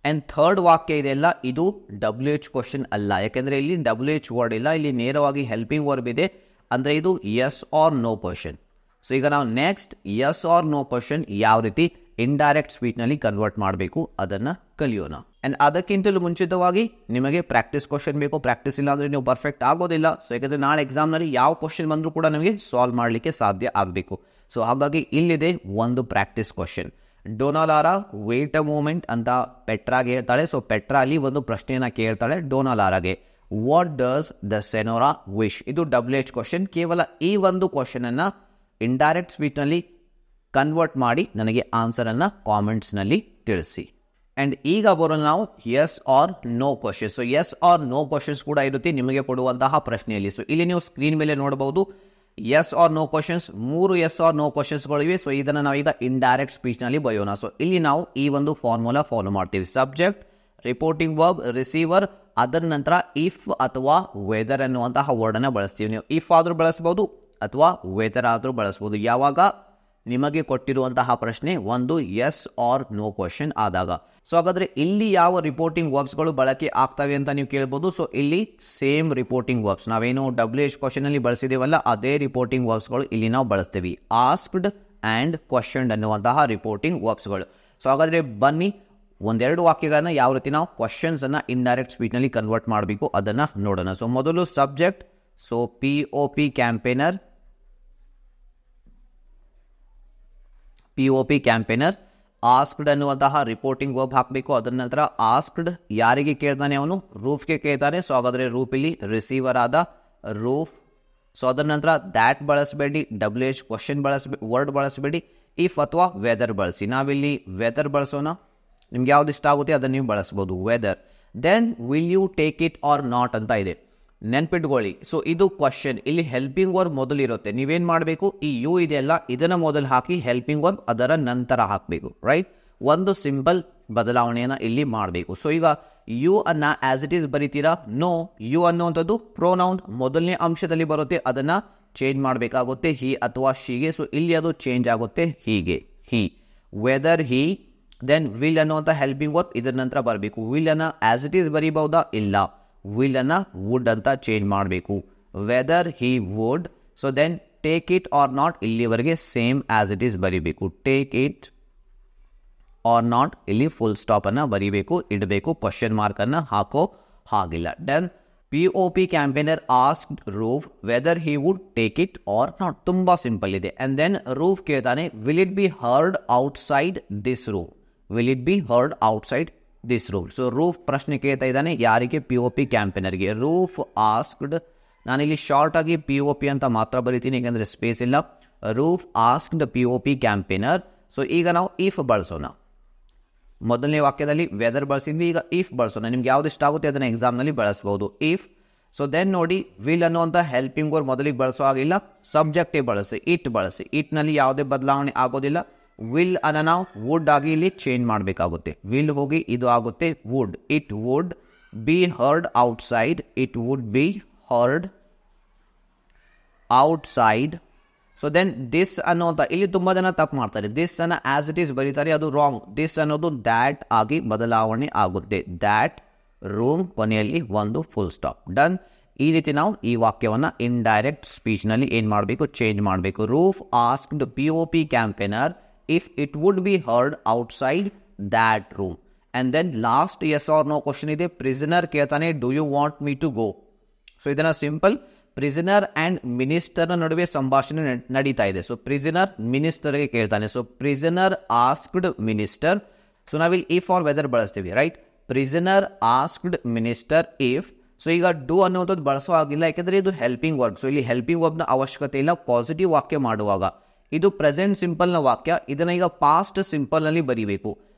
ಆ್ಯಂಡ್ ಥರ್ಡ್ ವಾಕ್ಯ ಇದೆಲ್ಲ, ಇದು WH ಕ್ವಶನ್ ಅಲ್ಲ, ಯಾಕೆಂದರೆ ಇಲ್ಲಿ WH ವರ್ಡ್ ಇಲ್ಲ, ಇಲ್ಲಿ ನೇರವಾಗಿ ಹೆಲ್ಪಿಂಗ್ ವರ್ಬ್ ಇದೆ. ಅಂದರೆ ಇದು yes or no question. So ಈಗ ನಾವು next yes or no question ಯಾವ ರೀತಿ ಇಂಡೈರೆಕ್ಟ್ ಸ್ಪೀಚ್ನಲ್ಲಿ ಕನ್ವರ್ಟ್ ಮಾಡಬೇಕು ಅದನ್ನು ಕಲಿಯೋಣ. ಆ್ಯಂಡ್ ಅದಕ್ಕಿಂತಲೂ ಮುಂಚಿತವಾಗಿ ನಿಮಗೆ ಪ್ರಾಕ್ಟೀಸ್ ಕ್ವಶನ್ ಬೇಕು. ಪ್ರಾಕ್ಟೀಸ್ ಇಲ್ಲ ಅಂದರೆ ನೀವು ಪರ್ಫೆಕ್ಟ್ ಆಗೋದಿಲ್ಲ. ಸೊ ಯಾಕಂದರೆ ನಾಳೆ ಎಕ್ಸಾಮ್ನಲ್ಲಿ ಯಾವ ಕ್ವಶನ್ ಬಂದರೂ ಕೂಡ ನಮಗೆ ಸಾಲ್ವ್ ಮಾಡಲಿಕ್ಕೆ ಸಾಧ್ಯ ಆಗಬೇಕು. ಸೊ ಹಾಗಾಗಿ ಇಲ್ಲಿದೆ ಒಂದು practice question. Dona Lara wait a moment ಅಂತ ಪೆಟ್ರಾಗೆ ಹೇಳ್ತಾಳೆ. ಸೊ ಪೆಟ್ರಾ ಅಲ್ಲಿ ಒಂದು ಪ್ರಶ್ನೆಯನ್ನು ಕೇಳ್ತಾಳೆ ಡೋನಾಲಾರಾಗೆ, what does the senora wish. ಇದು WH ಕ್ವಶನ್. ಕೇವಲ ಈ ಒಂದು ಕ್ವಶನನ್ನು ಇಂಡೈರೆಕ್ಟ್ ಸ್ಪೀಚ್ನಲ್ಲಿ ಕನ್ವರ್ಟ್ ಮಾಡಿ ನನಗೆ ಆನ್ಸರನ್ನು ಕಾಮೆಂಟ್ಸ್ನಲ್ಲಿ ತಿಳಿಸಿ. ಆ್ಯಂಡ್ ಈಗ ಬರೋಣ ನಾವು yes or no questions. So yes or no questions ಕೂಡ ಇರುತ್ತೆ ನಿಮಗೆ ಕೊಡುವಂತಹ ಪ್ರಶ್ನೆಯಲ್ಲಿ. ಸೊ ಇಲ್ಲಿ ನೀವು ಸ್ಕ್ರೀನ್ ಮೇಲೆ ನೋಡಬಹುದು yes or no questions, 3 yes or no ಕ್ವಶನ್ಸ್ಗಳಿವೆ. ಸೊ ಇದನ್ನು ನಾವೀಗ ಇಂಡೈರೆಕ್ಟ್ ಸ್ಪೀಚ್ನಲ್ಲಿ ಬರೆಯೋಣ. ಸೊ ಇಲ್ಲಿ ನಾವು ಈ ಒಂದು ಫಾರ್ಮುಲಾ ಫಾಲೋ ಮಾಡ್ತೀವಿ. ಸಬ್ಜೆಕ್ಟ್, ರಿಪೋರ್ಟಿಂಗ್ ವರ್ಬ್, ರಿಸೀವರ್, ಅದರ ನಂತರ ಇಫ್ ಅಥವಾ ವೆದರ್ ಅನ್ನುವಂತಹ ವರ್ಡನ್ನು ಬಳಸ್ತೀವಿ. ನೀವು ಇಫ್ ಆದರೂ ಬಳಸ್ಬೋದು ಅಥವಾ ವೆದರ್ ಆದರೂ ಬಳಸ್ಬೋದು. ಯಾವಾಗ ನಿಮಗೆ ಕೊಟ್ಟಿರುವಂತಹ ಪ್ರಶ್ನೆ ಒಂದು ಎಸ್ ಆರ್ ನೋ ಕ್ವಶನ್ ಆದಾಗ. ಸೊ ಹಾಗಾದರೆ ಇಲ್ಲಿ ಯಾವ ರಿಪೋರ್ಟಿಂಗ್ ವರ್ಬ್ಸ್ಗಳು ಬಳಕೆ ಆಗ್ತವೆ ಅಂತ ನೀವು ಕೇಳ್ಬೋದು. ಸೊ ಇಲ್ಲಿ ಸೇಮ್ ರಿಪೋರ್ಟಿಂಗ್ ವರ್ಬ್ಸ್ ನಾವೇನು WH ಕ್ವಶನಲ್ಲಿ ಬಳಸಿದೇವಲ್ಲ ಅದೇ ರಿಪೋರ್ಟಿಂಗ್ ವರ್ಬ್ಸ್ಗಳು ಇಲ್ಲಿ ನಾವು ಬಳಸ್ತೀವಿ. ಆಸ್ಕ್ಡ್ ಆ್ಯಂಡ್ ಕ್ವಶನ್ಡ್ ಅನ್ನುವಂತಹ ರಿಪೋರ್ಟಿಂಗ್ ವರ್ಬ್ಸ್ಗಳು. ಸೊ ಹಾಗಾದರೆ ಬನ್ನಿ ಒಂದೆರಡು ವಾಕ್ಯಗಳನ್ನ ಯಾವ ರೀತಿ ನಾವು ಕ್ವಶನ್ಸನ್ನು ಇಂಡೈರೆಕ್ಟ್ ಸ್ಪೀಚ್ನಲ್ಲಿ ಕನ್ವರ್ಟ್ ಮಾಡಬೇಕು ಅದನ್ನು ನೋಡೋಣ. ಸೊ ಮೊದಲು subject, so POP campaigner, POP campaigner. Asked ಅನ್ನುವಂತಹ ರಿಪೋರ್ಟಿಂಗ್ ವರ್ಬ್ ಹಾಕಬೇಕು. ಅದರ ನಂತರ ಆಸ್ಕ್ಡ್ ಯಾರಿಗೆ ಕೇಳ್ತಾನೆ ಅವನು? ರೂಫ್ಗೆ ಕೇಳ್ತಾನೆ. ಸೊ ಹಾಗಾದರೆ ರೂಫ್ ಇಲ್ಲಿ ರಿಸೀವರ್ ಆದ ರೂಫ್. ಸೊ ಅದರ ನಂತರ ದ್ಯಾಟ್ ಬಳಸಬೇಡಿ, WH ಕ್ವಶನ್ ವರ್ಡ್ ಬಳಸಬೇಡಿ. ಇಫ್ ಅಥವಾ ವೆದರ್ ಬಳಸಿ. ನಾವಿಲ್ಲಿ ವೆದರ್ ಬಳಸೋಣ. ನಿಮ್ಗೆ ಯಾವ್ದು ಇಷ್ಟ ಆಗುತ್ತೆ ಅದನ್ನು ನೀವು ಬಳಸ್ಬೋದು, whether. Then will you take it or not ಅಂತ ಇದೆ, ನೆನ್ಪಿಟ್ಕೊಳ್ಳಿ. ಸೊ ಇದು ಕ್ವಶನ್, ಇಲ್ಲಿ ಹೆಲ್ಪಿಂಗ್ ವರ್ಬ್ ಮೊದಲಿರುತ್ತೆ. ನೀವೇನು ಮಾಡಬೇಕು, ಈ ಯು ಇದೆಯಲ್ಲ ಇದನ್ನು ಮೊದಲು ಹಾಕಿ ಹೆಲ್ಪಿಂಗ್ ವರ್ಬ್ ಅದರ ನಂತರ ಹಾಕಬೇಕು, ರೈಟ್? ಒಂದು ಸಿಂಪಲ್ ಬದಲಾವಣೆಯನ್ನು ಇಲ್ಲಿ ಮಾಡಬೇಕು. ಸೊ ಈಗ ಯು ಅನ್ನ ಆಸ್ ಇಟ್ ಈಸ್ ಬರೀತೀರಾ? ನೋ, ಯು ಅನ್ನುವಂಥದ್ದು ಪ್ರೊನೌನ್ ಮೊದಲನೇ ಅಂಶದಲ್ಲಿ ಬರುತ್ತೆ, ಅದನ್ನು ಚೇಂಜ್ ಮಾಡಬೇಕಾಗುತ್ತೆ ಹಿ ಅಥವಾ ಶಿಗೆ. ಸೊ ಇಲ್ಲಿ ಅದು ಚೇಂಜ್ ಆಗುತ್ತೆ ಹೀಗೆ, ಹಿ. ವೆದರ್ ಹಿ, ದೆನ್ ವಿಲ್ ಅನ್ನುವಂಥ ಹೆಲ್ಪಿಂಗ್ ವರ್ಬ್ ಇದರ ನಂತರ ಬರಬೇಕು. ವಿಲ್ ಅನ್ನ ಆಸ್ ಇಟ್ ಈಸ್ ಬರೀಬಹುದಾ? ಇಲ್ಲ, ವಿಲ್ ಅನ್ನ ವುಡ್ ಅಂತ ಚೇಂಜ್ ಮಾಡಬೇಕು. Whether he would. So then take it or not, ಇಲ್ಲಿವರೆಗೆ ಸೇಮ್ ಆಸ್ ಇಟ್ ಈಸ್ ಬರೀಬೇಕು. ಟೇಕ್ ಇಟ್ ಆರ್ ನಾಟ್, ಇಲ್ಲಿ ಫುಲ್ ಸ್ಟಾಪ್ ಅನ್ನ ಬರೀಬೇಕು, ಇಡಬೇಕು, ಕ್ವಶನ್ ಮಾರ್ಕ್ ಅನ್ನ ಹಾಕೋ ಹಾಗಿಲ್ಲ. Then POP campaigner asked roof whether he would take it or not. ತುಂಬಾ ಸಿಂಪಲ್ ಇದೆ. ಅಂಡ್ ದೆನ್ ರೂಫ್ ಕೇಳ್ತಾನೆ will it be heard outside this room, will it be heard outside this room. So roof ಪ್ರಶ್ನೆ ಕೇಳ್ತಾ ಇದ್ದಾನೆ ಯಾರಿಗೆ? POP ಕ್ಯಾಂಪೇನರ್ಗೆ. Roof asked, ನಾನಿಲ್ಲಿ short ಆಗಿ POP ಅಂತ ಮಾತ್ರ ಬರೀತೀನಿ ಯಾಕಂದರೆ ಸ್ಪೇಸ್ ಇಲ್ಲ. Roof asked POP campaigner. So ಈಗ ನಾವು ಇಫ್ ಬಳಸೋಣ. ಮೊದಲನೇ ವಾಕ್ಯದಲ್ಲಿ ವೆದರ್ ಬಳಸಿದ್ವಿ, ಈಗ ಇಫ್ ಬಳಸೋಣ. ನಿಮ್ಗೆ ಯಾವ್ದು ಇಷ್ಟ ಆಗುತ್ತೆ ಅದನ್ನು ಎಕ್ಸಾಮ್ನಲ್ಲಿ ಬಳಸ್ಬೋದು. ಇಫ್. ಸೊ ದೆನ್ ನೋಡಿ, ವಿಲ್ ಅನ್ನುವಂಥ ಹೆಲ್ಪಿಂಗ್ ವರ್ಬ್ ಮೊದಲಿಗೆ ಬಳಸೋ ಆಗಿಲ್ಲ, ಸಬ್ಜೆಕ್ಟೇ ಬಳಸಿ, ಇಟ್ ಬಳಸಿ. ಇಟ್ನಲ್ಲಿ ಯಾವುದೇ ಬದಲಾವಣೆ ಆಗೋದಿಲ್ಲ. ವಿಲ್ ಅನ್ನ ನಾವು ವುಡ್ ಆಗಿ ಇಲ್ಲಿ ಚೇಂಜ್ ಮಾಡಬೇಕಾಗುತ್ತೆ. ವಿಲ್ ಹೋಗಿ ಇದು ಆಗುತ್ತೆ would. It would be heard outside. It would be heard outside. So then this ಅನ್ನೋಂಥ, ಇಲ್ಲಿ ತುಂಬ ಜನ ತಪ್ಪು ಮಾಡ್ತಾರೆ. ದಿಸ್ ಅನ್ನ ಆಸ್ ಇಟ್ ಈಸ್ ಬರೀತಾರೆ, ಅದು ರಾಂಗ್. ದಿಸ್ ಅನ್ನೋದು ದ್ಯಾಟ್ ಆಗಿ ಬದಲಾವಣೆ ಆಗುತ್ತೆ. ದ್ಯಾಟ್ ರೂಮ್ ಕೊನೆಯಲ್ಲಿ ಒಂದು ಫುಲ್ ಸ್ಟಾಪ್. ಡನ್. ಈ ರೀತಿ ನಾವು ಈ ವಾಕ್ಯವನ್ನು ಇಂಡೈರೆಕ್ಟ್ ಸ್ಪೀಚ್ನಲ್ಲಿ ಏನು ಮಾಡಬೇಕು, ಚೇಂಜ್ ಮಾಡಬೇಕು. Roof asked POP campaigner if it would be heard outside that room. And then last yes or no question ಇದೆ. ಪ್ರಿಸನರ್ ಕೇಳ್ತಾನೆ, do you want me to go? So ಇದನ್ನು ಸಿಂಪಲ್, ಪ್ರಿಸನರ್ ಆ್ಯಂಡ್ ಮಿನಿಸ್ಟರ್ನ ನಡುವೆ ಸಂಭಾಷಣೆ ನಡೀತಾ ಇದೆ. So prisoner ಮಿನಿಸ್ಟರ್ಗೆ ಕೇಳ್ತಾನೆ. So prisoner asked minister. So ನಾವಿಲ್ಲಿ ಇಫ್ ಆರ್ ವೆದರ್ ಬಳಸ್ತೀವಿ, right? Prisoner asked minister if. So ಈಗ ಡೂ ಅನ್ನೋದು ಬಳಸೋ ಆಗಿಲ್ಲ, ಯಾಕೆಂದರೆ ಇದು ಹೆಲ್ಪಿಂಗ್ ವರ್ಬ್. ಸೊ ಇಲ್ಲಿ ಹೆಲ್ಪಿಂಗ್ ವರ್ಬ್ನ ಅವಶ್ಯಕತೆ ಇಲ್ಲ ಪಾಸಿಟಿವ್ ವಾಕ್ಯ ಮಾಡುವಾಗ. ಇದು ಪ್ರೆಸೆಂಟ್ ಸಿಂಪಲ್ನ ವಾಕ್ಯ, ಇದನ್ನು ಈಗ ಪಾಸ್ಟ್ ಸಿಂಪಲ್ನಲ್ಲಿ ಬರೀಬೇಕು.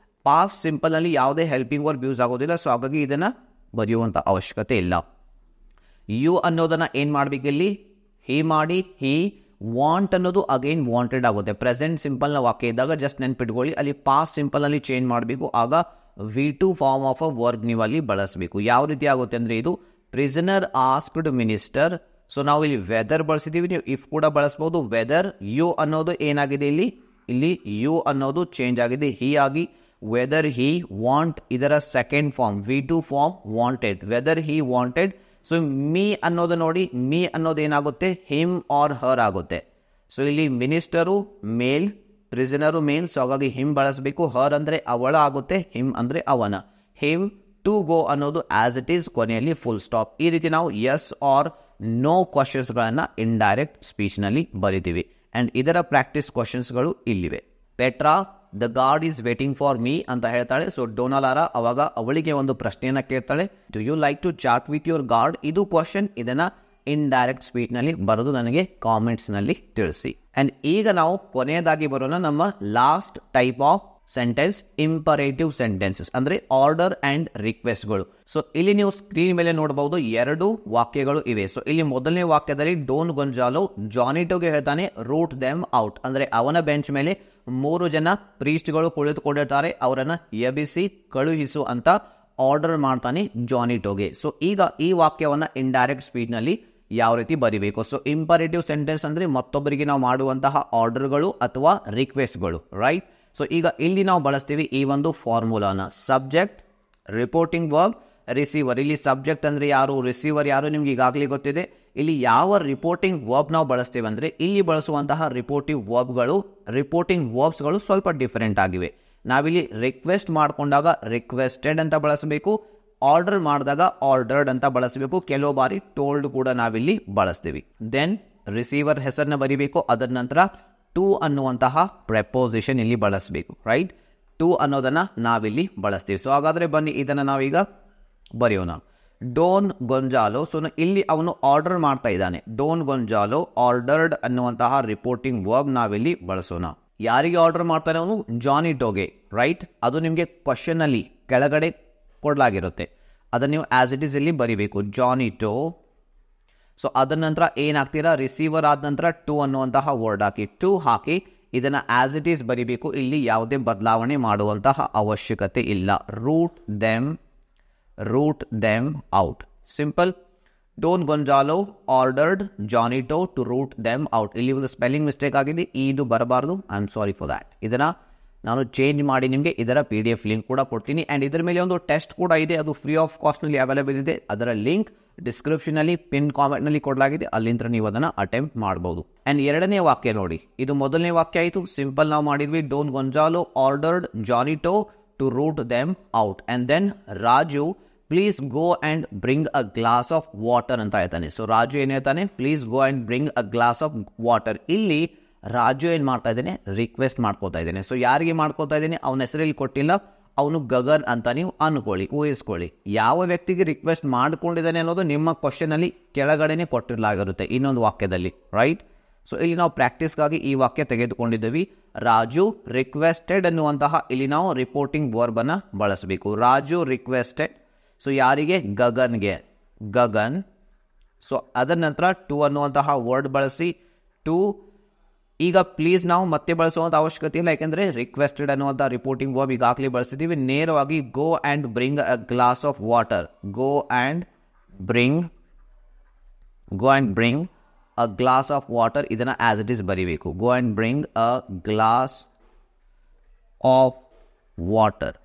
ಪಾಸ್ಟ್ ಸಿಂಪಲ್ನಲ್ಲಿ ಯಾವುದೇ ಹೆಲ್ಪಿಂಗ್ ವರ್ಬ್ ಯೂಸ್ ಆಗೋದಿಲ್ಲ. ಸೊ ಹಾಗಾಗಿ ಇದನ್ನು ಬರೆಯುವಂಥ ಅವಶ್ಯಕತೆ ಇಲ್ಲ. ಯು ಅನ್ನೋದನ್ನು ಏನು ಮಾಡಬೇಕು, ಇಲ್ಲಿ ಹಿ ಮಾಡಿ. ಹಿ ವಾಂಟ್ ಅನ್ನೋದು ಅಗೈನ್ ವಾಂಟೆಡ್ ಆಗುತ್ತೆ. ಪ್ರೆಸೆಂಟ್ ಸಿಂಪಲ್ನ ವಾಕ್ಯ ಇದ್ದಾಗ ಜಸ್ಟ್ ನೆನ್ಪಿಟ್ಕೊಳ್ಳಿ, ಅಲ್ಲಿ ಪಾಸ್ಟ್ ಸಿಂಪಲ್ನಲ್ಲಿ ಚೇಂಜ್ ಮಾಡಬೇಕು. ಆಗ V2 form of a verb ನೀವು ಅಲ್ಲಿ ಬಳಸಬೇಕು. ಯಾವ ರೀತಿ ಆಗುತ್ತೆ ಅಂದರೆ, ಇದು ಪ್ರಿಸನರ್ ಆಸ್ಕ್ಡ್ ಮಿನಿಸ್ಟರ್. ಸೊ ನಾವು ಇಲ್ಲಿ ವೆದರ್ ಬಳಸಿದ್ದೀವಿ, ನೀವು ಇಫ್ ಕೂಡ ಬಳಸ್ಬೋದು. ವೆದರ್ ಯು ಅನ್ನೋದು ಏನಾಗಿದೆ, ಇಲ್ಲಿ ಯು ಅನ್ನೋದು ಚೇಂಜ್ ಆಗಿದೆ, ಹಿ ಆಗಿ. ವೆದರ್ ಹಿ ವಾಂಟ್ ಇದರ second form V2 form wanted. Whether he wanted. So me ಅನ್ನೋದು ನೋಡಿ, ಮೀ ಅನ್ನೋದು ಏನಾಗುತ್ತೆ, ಹಿಮ್ ಆರ್ ಹರ್ ಆಗುತ್ತೆ. ಸೊ ಇಲ್ಲಿ ಮಿನಿಸ್ಟರು ಮೇಲ್, ಪ್ರಿಸನರು ಮೇಲ್. ಸೊ ಹಾಗಾಗಿ ಹಿಮ್ ಬಳಸಬೇಕು. ಹರ್ ಅಂದರೆ ಅವಳ ಆಗುತ್ತೆ, ಹಿಮ್ ಅಂದರೆ ಅವನ. ಹಿಮ್ ಟು ಗೋ ಅನ್ನೋದು ಆಸ್ ಇಟ್ ಈಸ್, ಕೊನೆಯಲ್ಲಿ ಫುಲ್ ಸ್ಟಾಪ್. ಈ ರೀತಿ ನಾವು ಎಸ್ ಆರ್ ನೋ ಕ್ವಶನ್ಸ್ಗಳನ್ನು ಇಂಡೈರೆಕ್ಟ್ ಸ್ಪೀಚ್ನಲ್ಲಿ ಬರಿತೀವಿ. ಆ್ಯಂಡ್ ಇದರ ಪ್ರಾಕ್ಟೀಸ್ ಕ್ವಶನ್ಸ್ಗಳು ಇಲ್ಲಿವೆ. Petra the guard is waiting for me ಅಂತ ಹೇಳ್ತಾಳೆ. ಸೊ ಡೋನಾಲಾರಾ ಅವಾಗ ಅವಳಿಗೆ ಒಂದು ಪ್ರಶ್ನೆಯನ್ನು ಕೇಳ್ತಾಳೆ, do you like to chat with your guard? ಇದು ಕ್ವಶನ್. ಇದನ್ನು ಇಂಡೈರೆಕ್ಟ್ ಸ್ಪೀಚ್ನಲ್ಲಿ ಬರೆದು ನನಗೆ ಕಾಮೆಂಟ್ಸ್ನಲ್ಲಿ ತಿಳಿಸಿ. ಆ್ಯಂಡ್ ಈಗ ನಾವು ಕೊನೆಯದಾಗಿ ಬರೋಣ ನಮ್ಮ last type of sentence, imperative sentences, ಅಂದರೆ ಆರ್ಡರ್ ಆ್ಯಂಡ್ ರಿಕ್ವೆಸ್ಟ್ಗಳು. ಸೊ ಇಲ್ಲಿ ನೀವು ಸ್ಕ್ರೀನ್ ಮೇಲೆ ನೋಡಬಹುದು, 2 ವಾಕ್ಯಗಳು ಇವೆ. ಸೊ ಇಲ್ಲಿ ಮೊದಲನೇ ವಾಕ್ಯದಲ್ಲಿ ಡೋನ್ ಗೊಂಜಾಲೋ ಜಾನಿಟೋಗೆ ಹೇಳ್ತಾನೆ, ರೂಟ್ ದೆಮ್ ಔಟ್. ಅಂದರೆ ಅವನ ಬೆಂಚ್ ಮೇಲೆ 3 ಜನ ಪ್ರೀಸ್ಟ್ಗಳು ಕುಳಿತುಕೊಂಡಿರ್ತಾರೆ, ಅವರನ್ನು ಎಬ್ಬಿಸಿ ಕಳುಹಿಸು ಅಂತ ಆರ್ಡರ್ ಮಾಡ್ತಾನೆ ಜಾನಿಟೋಗೆ. ಸೊ ಈಗ ಈ ವಾಕ್ಯವನ್ನು ಇಂಡೈರೆಕ್ಟ್ ಸ್ಪೀಚ್ನಲ್ಲಿ ಯಾವ ರೀತಿ ಬರಿಬೇಕು? ಸೊ ಇಂಪರೇಟಿವ್ ಸೆಂಟೆನ್ಸ್ ಅಂದರೆ ಮತ್ತೊಬ್ಬರಿಗೆ ನಾವು ಮಾಡುವಂತಹ ಆರ್ಡರ್ಗಳು ಅಥವಾ ರಿಕ್ವೆಸ್ಟ್ಗಳು, ರೈಟ್? ಸೊ ಈಗ ಇಲ್ಲಿ ನಾವು ಬಳಸ್ತೀವಿ ಈ ಒಂದು ಫಾರ್ಮುಲಾನ. Subject, reporting verb, receiver. ಇಲ್ಲಿ ಸಬ್ಜೆಕ್ಟ್ ಅಂದರೆ ಯಾರು, ರಿಸೀವರ್ ಯಾರು ನಿಮ್ಗೆ ಈಗಾಗಲೇ ಗೊತ್ತಿದೆ. ಇಲ್ಲಿ ಯಾವ ರಿಪೋರ್ಟಿಂಗ್ ವರ್ಬ್ ನಾವು ಬಳಸ್ತೇವೆ ಅಂದರೆ, ಇಲ್ಲಿ ಬಳಸುವಂತಹ ರಿಪೋರ್ಟಿಂಗ್ ವರ್ಬ್ಸ್ಗಳು ಸ್ವಲ್ಪ ಡಿಫರೆಂಟ್ ಆಗಿವೆ. ನಾವಿಲ್ಲಿ ರಿಕ್ವೆಸ್ಟ್ ಮಾಡಿಕೊಂಡಾಗ ರಿಕ್ವೆಸ್ಟೆಡ್ ಅಂತ ಬಳಸಬೇಕು, ಆರ್ಡರ್ ಮಾಡಿದಾಗ ಆರ್ಡರ್ಡ್ ಅಂತ ಬಳಸಬೇಕು, ಕೆಲವು ಬಾರಿ ಟೋಲ್ಡ್ ಕೂಡ ನಾವಿಲ್ಲಿ ಬಳಸ್ತೀವಿ. ದೆನ್ ರಿಸೀವರ್ ಹೆಸರನ್ನ ಬರಿಬೇಕು, ಅದರ ನಂತರ ಟು ಅನ್ನುವಂತಹ ಪ್ರೆಪೋಸಿಷನ್ ಇಲ್ಲಿ ಬಳಸಬೇಕು, ರೈಟ್? ಟು ಅನ್ನೋದನ್ನು ನಾವಿಲ್ಲಿ ಬಳಸ್ತೀವಿ. ಸೊ ಹಾಗಾದರೆ ಬನ್ನಿ ಇದನ್ನು ನಾವೀಗ ಬರೆಯೋಣ. Don Gonzalo. ಸೊ ಇಲ್ಲಿ ಅವನು ಆರ್ಡರ್ ಮಾಡ್ತಾ ಇದ್ದಾನೆ. ಡೋನ್ ಗೊಂಜಾಲೋ ಆರ್ಡರ್ಡ್ ಅನ್ನುವಂತಹ ರಿಪೋರ್ಟಿಂಗ್ ವರ್ಬ್ ನಾವಿಲ್ಲಿ ಬಳಸೋಣ. ಯಾರಿಗೆ ಆರ್ಡರ್ ಮಾಡ್ತಾನೆ ಅವನು? ಜಾನಿಟೋಗೆ, ರೈಟ್? ಅದು ನಿಮಗೆ ಕ್ವಶನಲ್ಲಿ ಕೆಳಗಡೆ ಕೊಡಲಾಗಿರುತ್ತೆ, ಅದನ್ನು ನೀವು ಆಸ್ ಇಟ್ ಈಸ್ ಇಲ್ಲಿ ಬರಿಬೇಕು, ಜಾನಿಟೋ. ಸೊ ಅದರ ನಂತರ ಏನಾಗ್ತೀರಾ, ರಿಸೀವರ್ ಆದ ನಂತರ ಟು ಅನ್ನುವಂತಹ ವರ್ಡ್ ಹಾಕಿ, ಟು ಹಾಕಿ ಇದನ್ನು ಆಸ್ ಇಟ್ ಈಸ್ ಬರಿಬೇಕು. ಇಲ್ಲಿ ಯಾವುದೇ ಬದಲಾವಣೆ ಮಾಡುವಂತಹ ಅವಶ್ಯಕತೆ ಇಲ್ಲ. Root them out. Simple. Don Gonzalo ordered Juanito to root them out. ಇಲ್ಲಿ ಒಂದು ಸ್ಪೆಲ್ಲಿಂಗ್ ಮಿಸ್ಟೇಕ್ ಆಗಿದೆ, ಇದು ಬರಬಾರ್ದು. I am sorry for that. ಇದನ್ನು ನಾನು ಚೇಂಜ್ ಮಾಡಿ ನಿಮಗೆ ಇದರ PDF ಲಿಂಕ್ ಕೂಡ ಕೊಡ್ತೀನಿ. ಆ್ಯಂಡ್ ಇದರ ಮೇಲೆ ಒಂದು ಟೆಸ್ಟ್ ಕೂಡ ಇದೆ, ಅದು ಫ್ರೀ ಆಫ್ ಕಾಸ್ಟ್ನಲ್ಲಿ ಅವೈಲೇಬಲ್ ಇದೆ. ಅದರ ಲಿಂಕ್ ಡಿಸ್ಕ್ರಿಪ್ಷನಲ್ಲಿ ಪಿನ್ ಕಾಮೆಂಟ್ನಲ್ಲಿ ಕೊಡಲಾಗಿದೆ, ಅಲ್ಲಿಂದ ನೀವು ಅದನ್ನು ಅಟೆಂಪ್ಟ್ ಮಾಡ್ಬೋದು. ಆ್ಯಂಡ್ ಎರಡನೇ ವಾಕ್ಯ ನೋಡಿ, ಇದು ಮೊದಲನೇ ವಾಕ್ಯ ಆಯಿತು, ಸಿಂಪಲ್ ನಾವು ಮಾಡಿದ್ವಿ. Don Gonzalo ordered Juanito to root them out. And then Raju please go and bring a glass of water ಅಂತ ಹೇಳ್ತಾನೆ. ಸೊ ರಾಜು ಏನು ಹೇಳ್ತಾನೆ, please go and bring a glass of water. ಇಲ್ಲಿ ರಾಜು ಏನು ಮಾಡ್ತಾ ಇದ್ದೇನೆ, ರಿಕ್ವೆಸ್ಟ್ ಮಾಡ್ಕೋತಾ ಇದ್ದೇನೆ. ಸೊ ಯಾರಿಗೆ ಮಾಡ್ಕೋತಾ ಇದ್ದೇನೆ, ಅವನ ಹೆಸರಲ್ಲಿ ಕೊಟ್ಟಿಲ್ಲ, ಅವನು ಗಗನ್ ಅಂತ ನೀವು ಅನ್ಕೊಳ್ಳಿ, ಊಹಿಸ್ಕೊಳ್ಳಿ. ಯಾವ ವ್ಯಕ್ತಿಗೆ ರಿಕ್ವೆಸ್ಟ್ ಮಾಡ್ಕೊಂಡಿದ್ದಾನೆ ಅನ್ನೋದು ನಿಮ್ಮ ಕ್ವಶನಲ್ಲಿ ಕೆಳಗಡೆನೆ ಕೊಟ್ಟಿರಲಾಗಿರುತ್ತೆ ಇನ್ನೊಂದು ವಾಕ್ಯದಲ್ಲಿ, ರೈಟ್? ಸೊ ಇಲ್ಲಿ ನಾವು ಪ್ರಾಕ್ಟೀಸ್ಗಾಗಿ ಈ ವಾಕ್ಯ ತೆಗೆದುಕೊಂಡಿದ್ದೀವಿ. ರಾಜು ರಿಕ್ವೆಸ್ಟೆಡ್ ಅನ್ನುವಂತಹ ಇಲ್ಲಿ ನಾವು ರಿಪೋರ್ಟಿಂಗ್ ವರ್ಬನ್ನು ಬಳಸಬೇಕು. ರಾಜು ರಿಕ್ವೆಸ್ಟೆಡ್. ಸೊ ಯಾರಿಗೆ? ಗಗನ್ಗೆ. ಗಗನ್. ಸೊ ಅದರ ನಂತರ ಟು ಅನ್ನುವಂತಹ ವರ್ಡ್ ಬಳಸಿ ಟು. ಈಗ ಪ್ಲೀಸ್ ನಾವು ಮತ್ತೆ ಬಳಸುವಂಥ ಅವಶ್ಯಕತೆ ಇಲ್ಲ, ಯಾಕೆಂದರೆ ರಿಕ್ವೆಸ್ಟೆಡ್ ಅನ್ನುವಂಥ ರಿಪೋರ್ಟಿಂಗ್ ವರ್ಬ್ ಈಗಾಗಲೇ ಬಳಸಿದ್ದೀವಿ. ನೇರವಾಗಿ ಗೋ and bring a glass of water. Go and bring a glass of water. ಇದನ್ನು ಆಸ್ ಇಟ್ ಈಸ್ ಬರೀಬೇಕು. ಗೋ and bring a glass of water.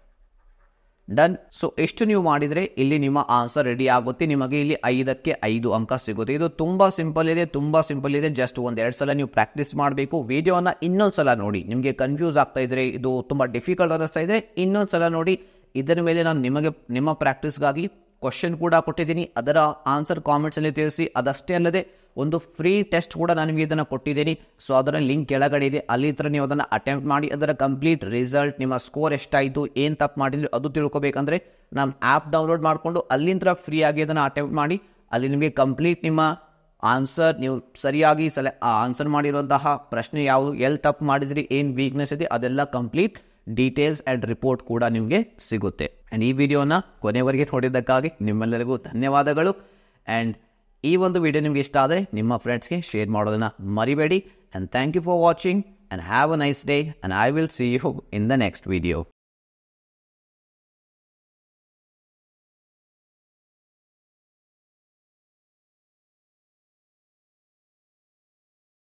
Done. So ಎಷ್ಟು ನೀವು ಮಾಡಿದರೆ ಇಲ್ಲಿ ನಿಮ್ಮ ಆನ್ಸರ್ ರೆಡಿ ಆಗುತ್ತೆ. ನಿಮಗೆ ಇಲ್ಲಿ 5ಕ್ಕೆ 5 ಅಂಕ ಸಿಗುತ್ತೆ. ಇದು ತುಂಬ ಸಿಂಪಲ್ ಇದೆ. ಜಸ್ಟ್ 1-2 ಸಲ ನೀವು ಪ್ರಾಕ್ಟೀಸ್ ಮಾಡಬೇಕು. ವಿಡಿಯೋನ ಇನ್ನೊಂದು ಸಲ ನೋಡಿ. ನಿಮಗೆ ಕನ್ಫ್ಯೂಸ್ ಆಗ್ತಾ ಇದ್ರೆ, ಇದು ತುಂಬ ಡಿಫಿಕಲ್ಟ್ ಅನ್ನಿಸ್ತಾ ಇದ್ರೆ ಇನ್ನೊಂದು ಸಲ ನೋಡಿ. ಇದರ ಮೇಲೆ ನಾನು ನಿಮಗೆ ನಿಮ್ಮ ಪ್ರಾಕ್ಟೀಸ್ಗಾಗಿ ಕ್ವಶನ್ ಕೂಡ ಕೊಟ್ಟಿದ್ದೀನಿ. ಅದರ ಆನ್ಸರ್ ಕಾಮೆಂಟ್ಸಲ್ಲಿ ತಿಳಿಸಿ. ಅದಷ್ಟೇ ಅಲ್ಲದೆ ಒಂದು ಫ್ರೀ ಟೆಸ್ಟ್ ಕೂಡ ನಾನು ನಿಮಗೆ ಇದನ್ನು ಕೊಟ್ಟಿದ್ದೀನಿ. ಸೊ ಅದರ ಲಿಂಕ್ ಕೆಳಗಡೆ ಇದೆ. ಅಲ್ಲಿ ಹತ್ರ ನೀವು ಅದನ್ನು ಅಟೆಂಪ್ಟ್ ಮಾಡಿ ಅದರ ಕಂಪ್ಲೀಟ್ ರಿಸಲ್ಟ್, ನಿಮ್ಮ ಸ್ಕೋರ್ ಎಷ್ಟಾಯಿತು, ಏನು ತಪ್ಪು ಮಾಡಿದ್ರೆ ಅದು ತಿಳ್ಕೊಬೇಕಂದ್ರೆ ನಮ್ಮ ಆ್ಯಪ್ ಡೌನ್ಲೋಡ್ ಮಾಡಿಕೊಂಡು ಅಲ್ಲಿಂದ ಫ್ರೀ ಆಗಿ ಅದನ್ನು ಅಟೆಂಪ್ಟ್ ಮಾಡಿ. ಅಲ್ಲಿ ನಿಮಗೆ ಕಂಪ್ಲೀಟ್ ನಿಮ್ಮ ಆನ್ಸರ್, ನೀವು ಸರಿಯಾಗಿ ಆನ್ಸರ್ ಮಾಡಿರುವಂತಹ ಪ್ರಶ್ನೆ ಯಾವುದು, ಎಲ್ಲಿ ತಪ್ಪು ಮಾಡಿದ್ರಿ, ಏನು ವೀಕ್ನೆಸ್ ಇದೆ, ಅದೆಲ್ಲ ಕಂಪ್ಲೀಟ್ ಡೀಟೇಲ್ಸ್ ಆ್ಯಂಡ್ ರಿಪೋರ್ಟ್ ಕೂಡ ನಿಮಗೆ ಸಿಗುತ್ತೆ. ಆ್ಯಂಡ್ ಈ ವಿಡಿಯೋನ ಕೊನೆವರೆಗೆ ನೋಡಿದ್ದಕ್ಕಾಗಿ ನಿಮ್ಮೆಲ್ಲರಿಗೂ ಧನ್ಯವಾದಗಳು. ಆ್ಯಂಡ್ ಈ ಒಂದು ವಿಡಿಯೋ ನಿಮಗೆ ಇಷ್ಟ ಆದರೆ ನಿಮ್ಮ ಫ್ರೆಂಡ್ಸ್ಗೆ ಶೇರ್ ಮಾಡೋದನ್ನು ಮರಿಬೇಡಿ. And thank you for watching and have a nice day and I will see you in the next video.